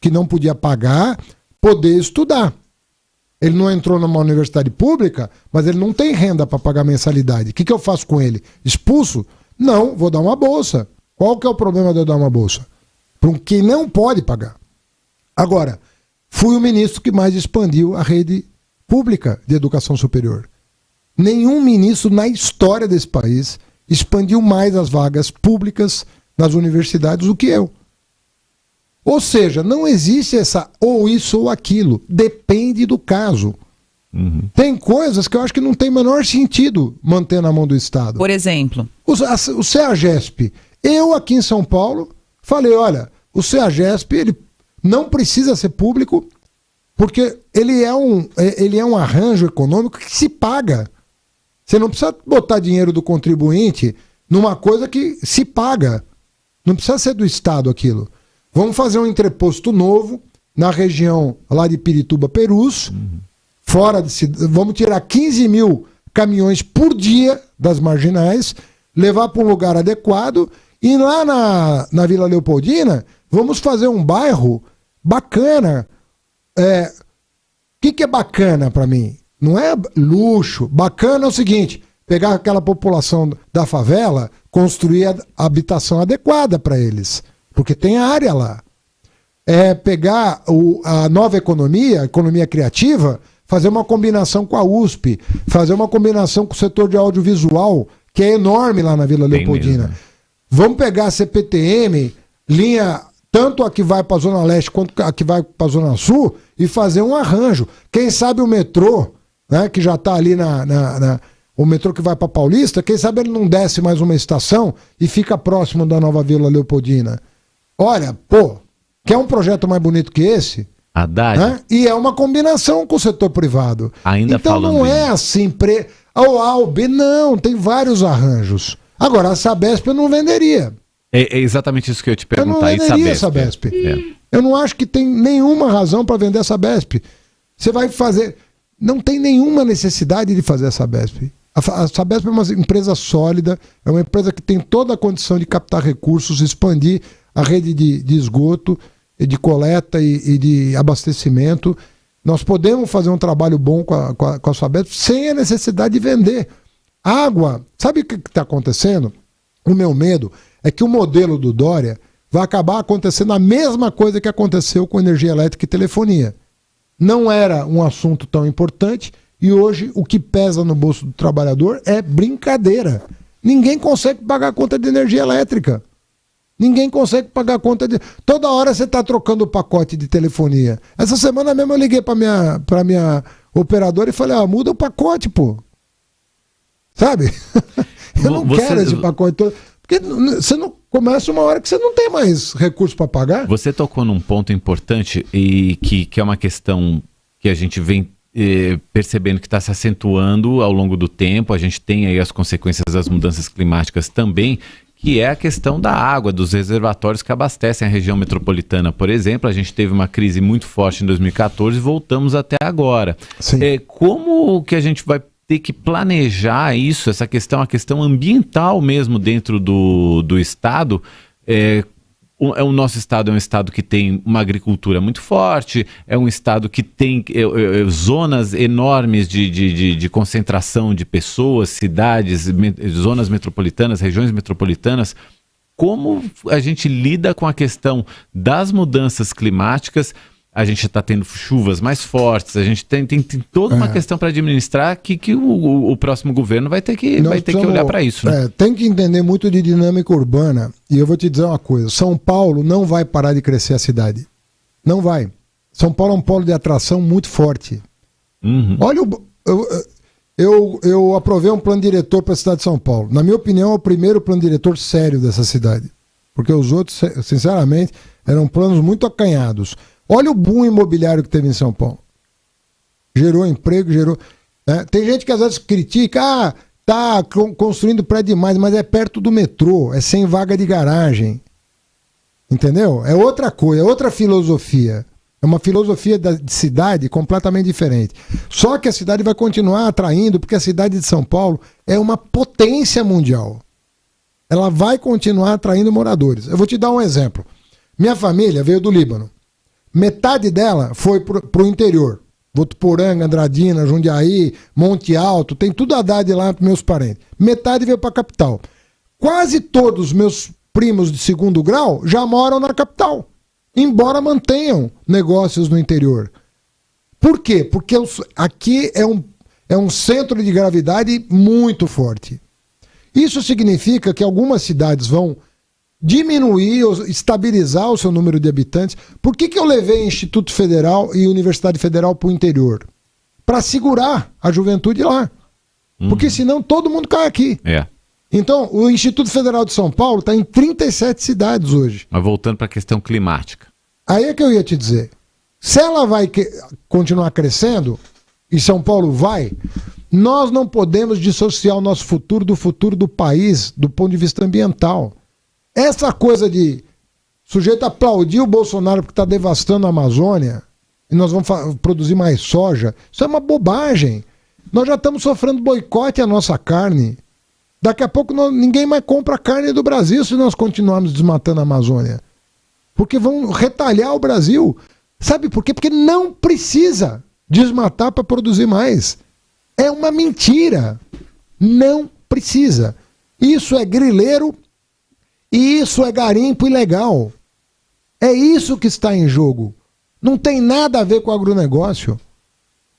que não podia pagar poder estudar. Ele não entrou numa universidade pública, mas ele não tem renda para pagar mensalidade. O que eu faço com ele? Expulso? Não, vou dar uma bolsa. Qual que é o problema de eu dar uma bolsa? Para quem não pode pagar. Agora, fui o ministro que mais expandiu a rede pública de educação superior. Nenhum ministro na história desse país expandiu mais as vagas públicas nas universidades do que eu. Ou seja, não existe essa ou isso ou aquilo. Depende do caso. Tem coisas que eu acho que não tem o menor sentido manter na mão do Estado. Por exemplo? O CEAGESP. Eu aqui em São Paulo falei, olha, o CEAGESP ele não precisa ser público porque ele é um arranjo econômico que se paga. Você não precisa botar dinheiro do contribuinte numa coisa que se paga. Não precisa ser do Estado aquilo. Vamos fazer um entreposto novo na região lá de Pirituba, Perus, vamos tirar 15 mil caminhões por dia das marginais, levar para um lugar adequado e lá na Vila Leopoldina vamos fazer um bairro bacana. O que é bacana para mim? Não é luxo. Bacana é o seguinte: pegar aquela população da favela, construir a habitação adequada para eles, porque tem área lá. Pegar a nova economia, a economia criativa, fazer uma combinação com a USP, fazer uma combinação com o setor de audiovisual, que é enorme lá na Vila Leopoldina. Mesmo. Vamos pegar a CPTM, linha tanto a que vai para a Zona Leste quanto a que vai para a Zona Sul, e fazer um arranjo. Quem sabe o metrô, né, que já está ali o metrô que vai para Paulista, quem sabe ele não desce mais uma estação e fica próximo da nova Vila Leopoldina. Olha, quer um projeto mais bonito que esse? Haddad. Né? E é uma combinação com o setor privado. Então não é assim, A ou B, não, tem vários arranjos. Agora, a Sabesp eu não venderia. É exatamente isso que eu ia te perguntar. Eu não venderia a Sabesp. Eu não acho que tem nenhuma razão para vender a Sabesp. Você vai fazer... Não tem nenhuma necessidade de fazer a Sabesp. A Sabesp é uma empresa sólida, é uma empresa que tem toda a condição de captar recursos, expandir a rede de esgoto, de coleta e de abastecimento. Nós podemos fazer um trabalho bom com a Sabesp sem a necessidade de vender. Água, sabe o que está acontecendo? O meu medo é que o modelo do Dória vai acabar acontecendo a mesma coisa que aconteceu com energia elétrica e telefonia. Não era um assunto tão importante e hoje o que pesa no bolso do trabalhador é brincadeira. Ninguém consegue pagar a conta de energia elétrica. Ninguém consegue pagar a conta de... Toda hora você está trocando o pacote de telefonia. Essa semana mesmo eu liguei para minha operadora e falei, muda o pacote, pô. Sabe? Eu não quero esse pacote todo. Porque você não começa uma hora que você não tem mais recurso para pagar. Você tocou num ponto importante e que é uma questão que a gente vem percebendo que está se acentuando ao longo do tempo. A gente tem aí as consequências das mudanças climáticas também, que é a questão da água, dos reservatórios que abastecem a região metropolitana, por exemplo. A gente teve uma crise muito forte em 2014 e voltamos até agora. Como que a gente vai ter que planejar isso, essa questão, a questão ambiental mesmo dentro do Estado? O nosso Estado é um Estado que tem uma agricultura muito forte, é um Estado que tem zonas enormes de concentração de pessoas, cidades, zonas metropolitanas, regiões metropolitanas. Como a gente lida com a questão das mudanças climáticas? A gente está tendo chuvas mais fortes, a gente tem toda uma questão para administrar que o próximo governo vai ter que olhar para isso. Né? Tem que entender muito de dinâmica urbana. E eu vou te dizer uma coisa, São Paulo não vai parar de crescer a cidade. Não vai. São Paulo é um polo de atração muito forte. Olha, eu aprovei um plano diretor para a cidade de São Paulo. Na minha opinião, é o primeiro plano diretor sério dessa cidade. Porque os outros, sinceramente, eram planos muito acanhados. Olha o boom imobiliário que teve em São Paulo. Gerou emprego, gerou... Né? Tem gente que às vezes critica, tá construindo prédio demais, mas é perto do metrô, é sem vaga de garagem. Entendeu? É outra coisa, é outra filosofia. É uma filosofia de cidade completamente diferente. Só que a cidade vai continuar atraindo, porque a cidade de São Paulo é uma potência mundial. Ela vai continuar atraindo moradores. Eu vou te dar um exemplo. Minha família veio do Líbano. Metade dela foi pro interior. Votuporanga, Andradina, Jundiaí, Monte Alto, tem tudo Haddad lá para meus parentes. Metade veio para a capital. Quase todos os meus primos de segundo grau já moram na capital, embora mantenham negócios no interior. Por quê? Porque aqui é um centro de gravidade muito forte. Isso significa que algumas cidades vão diminuir ou estabilizar o seu número de habitantes. Por que eu levei Instituto Federal e Universidade Federal para o interior? Para segurar a juventude lá. Porque senão todo mundo cai aqui. Então, o Instituto Federal de São Paulo está em 37 cidades hoje. Mas voltando para a questão climática. Aí é que eu ia te dizer. Se ela vai continuar crescendo, e São Paulo vai, nós não podemos dissociar o nosso futuro do país do ponto de vista ambiental. Essa coisa de sujeito aplaudir o Bolsonaro porque está devastando a Amazônia e nós vamos produzir mais soja, isso é uma bobagem. Nós já estamos sofrendo boicote à nossa carne. Daqui a pouco ninguém mais compra carne do Brasil se nós continuarmos desmatando a Amazônia. Porque vão retalhar o Brasil. Sabe por quê? Porque não precisa desmatar para produzir mais. É uma mentira. Não precisa. Isso é grileiro. E isso é garimpo ilegal. É isso que está em jogo. Não tem nada a ver com o agronegócio.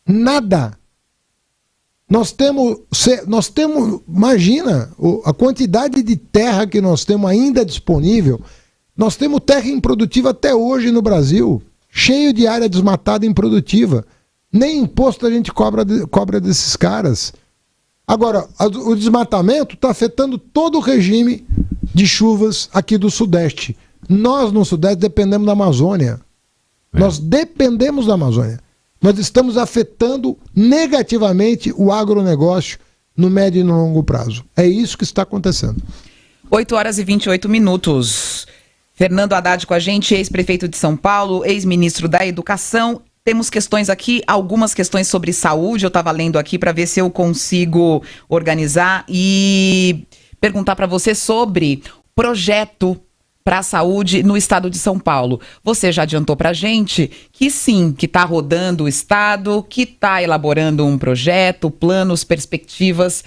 Nada. Nós temos, imagina a quantidade de terra que nós temos ainda disponível. Nós temos terra improdutiva até hoje no Brasil, cheio de área desmatada improdutiva. Nem imposto a gente cobra desses caras. Agora, o desmatamento está afetando todo o regime de chuvas aqui do Sudeste. Nós, no Sudeste, dependemos da Amazônia. Nós dependemos da Amazônia. Nós estamos afetando negativamente o agronegócio no médio e no longo prazo. É isso que está acontecendo. 8h28. Fernando Haddad com a gente, ex-prefeito de São Paulo, ex-ministro da Educação. Temos questões aqui, algumas questões sobre saúde. Eu estava lendo aqui para ver se eu consigo organizar e perguntar para você sobre projeto para a saúde no estado de São Paulo. Você já adiantou para a gente que sim, que está rodando o estado, que está elaborando um projeto, planos, perspectivas.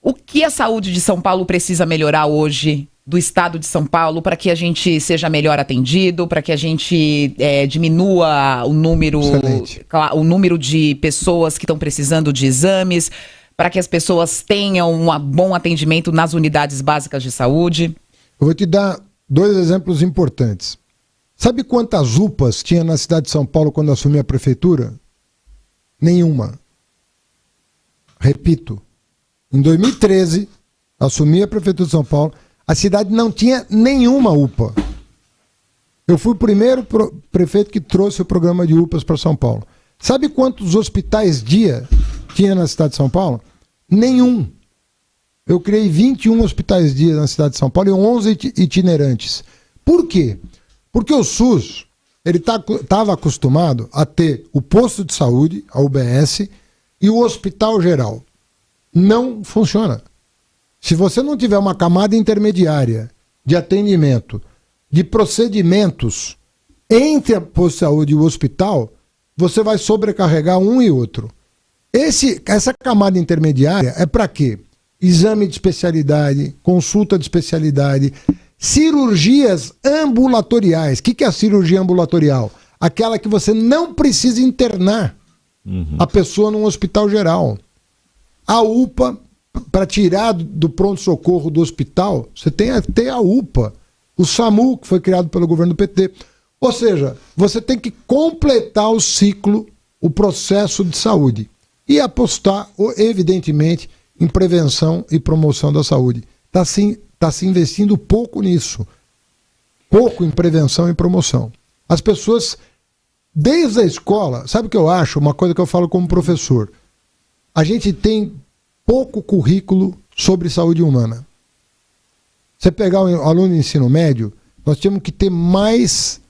O que a saúde de São Paulo precisa melhorar hoje do estado de São Paulo para que a gente seja melhor atendido, para que a gente diminua o número de pessoas que estão precisando de exames, para que as pessoas tenham um bom atendimento nas unidades básicas de saúde? Eu vou te dar dois exemplos importantes. Sabe quantas UPAs tinha na cidade de São Paulo quando assumi a prefeitura? Nenhuma. Repito, em 2013, assumi a prefeitura de São Paulo, a cidade não tinha nenhuma UPA. Eu fui o primeiro prefeito que trouxe o programa de UPAs para São Paulo. Sabe quantos hospitais dia tinha na cidade de São Paulo? Nenhum. Eu criei 21 hospitais dia na cidade de São Paulo e 11 itinerantes. Por quê? Porque o SUS, ele estava acostumado a ter o posto de saúde, a UBS, e o hospital geral. Não funciona. Se você não tiver uma camada intermediária de atendimento, de procedimentos entre a posto de saúde e o hospital, você vai sobrecarregar um e outro. Essa camada intermediária é para quê? Exame de especialidade, consulta de especialidade, cirurgias ambulatoriais. O que é a cirurgia ambulatorial? Aquela que você não precisa internar a pessoa num hospital geral. A UPA, para tirar do pronto-socorro do hospital, você tem até a UPA. O SAMU, que foi criado pelo governo do PT. Ou seja, você tem que completar o ciclo, o processo de saúde. E apostar, evidentemente, em prevenção e promoção da saúde. Está se investindo pouco nisso. Pouco em prevenção e promoção. As pessoas, desde a escola, sabe o que eu acho? Uma coisa que eu falo como professor. A gente tem pouco currículo sobre saúde humana. Você pegar um aluno de ensino médio, nós temos que ter mais,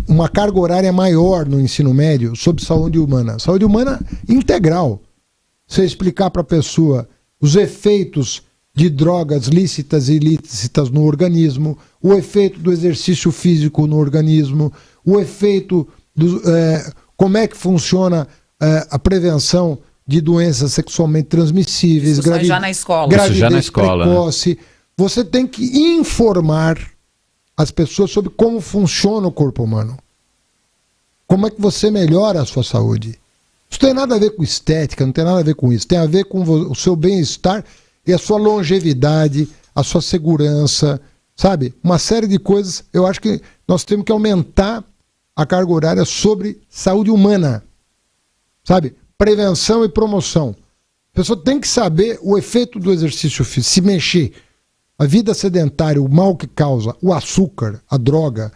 uma carga horária maior no ensino médio sobre saúde humana. Saúde humana integral. Você explicar para a pessoa os efeitos de drogas lícitas e ilícitas no organismo, o efeito do exercício físico no organismo, o efeito como é que funciona a prevenção de doenças sexualmente transmissíveis, já na escola. Gravidez precoce. Você tem que informar as pessoas sobre como funciona o corpo humano. Como é que você melhora a sua saúde. Isso não tem nada a ver com estética, não tem nada a ver com isso. Tem a ver com o seu bem-estar e a sua longevidade, a sua segurança, sabe? Uma série de coisas. Eu acho que nós temos que aumentar a carga horária sobre saúde humana, sabe? Prevenção e promoção. A pessoa tem que saber o efeito do exercício físico, se mexer. A vida sedentária, o mal que causa, o açúcar, a droga,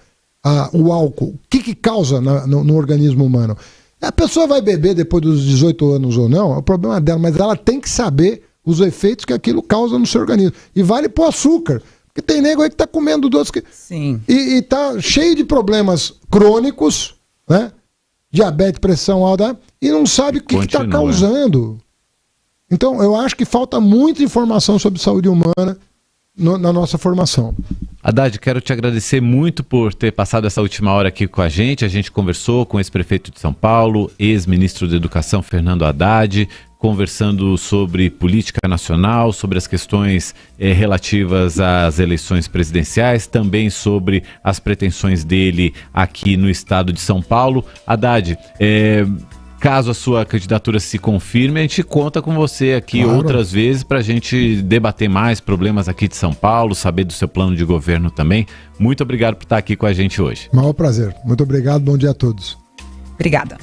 o álcool, o que causa no organismo humano. A pessoa vai beber depois dos 18 anos ou não, é o problema dela, mas ela tem que saber os efeitos que aquilo causa no seu organismo. E vale pro açúcar, porque tem nego aí que tá comendo doce e tá cheio de problemas crônicos, né? Diabetes, pressão alta, e não sabe o que está causando. Então, eu acho que falta muita informação sobre saúde humana na nossa formação. Haddad, quero te agradecer muito por ter passado essa última hora aqui com a gente. A gente conversou com o ex-prefeito de São Paulo, ex-ministro da Educação, Fernando Haddad, conversando sobre política nacional, sobre as questões relativas às eleições presidenciais, também sobre as pretensões dele aqui no estado de São Paulo. Haddad, caso a sua candidatura se confirme, a gente conta com você aqui outras vezes para a gente debater mais problemas aqui de São Paulo, saber do seu plano de governo também. Muito obrigado por estar aqui com a gente hoje. Maior prazer. Muito obrigado, bom dia a todos. Obrigada.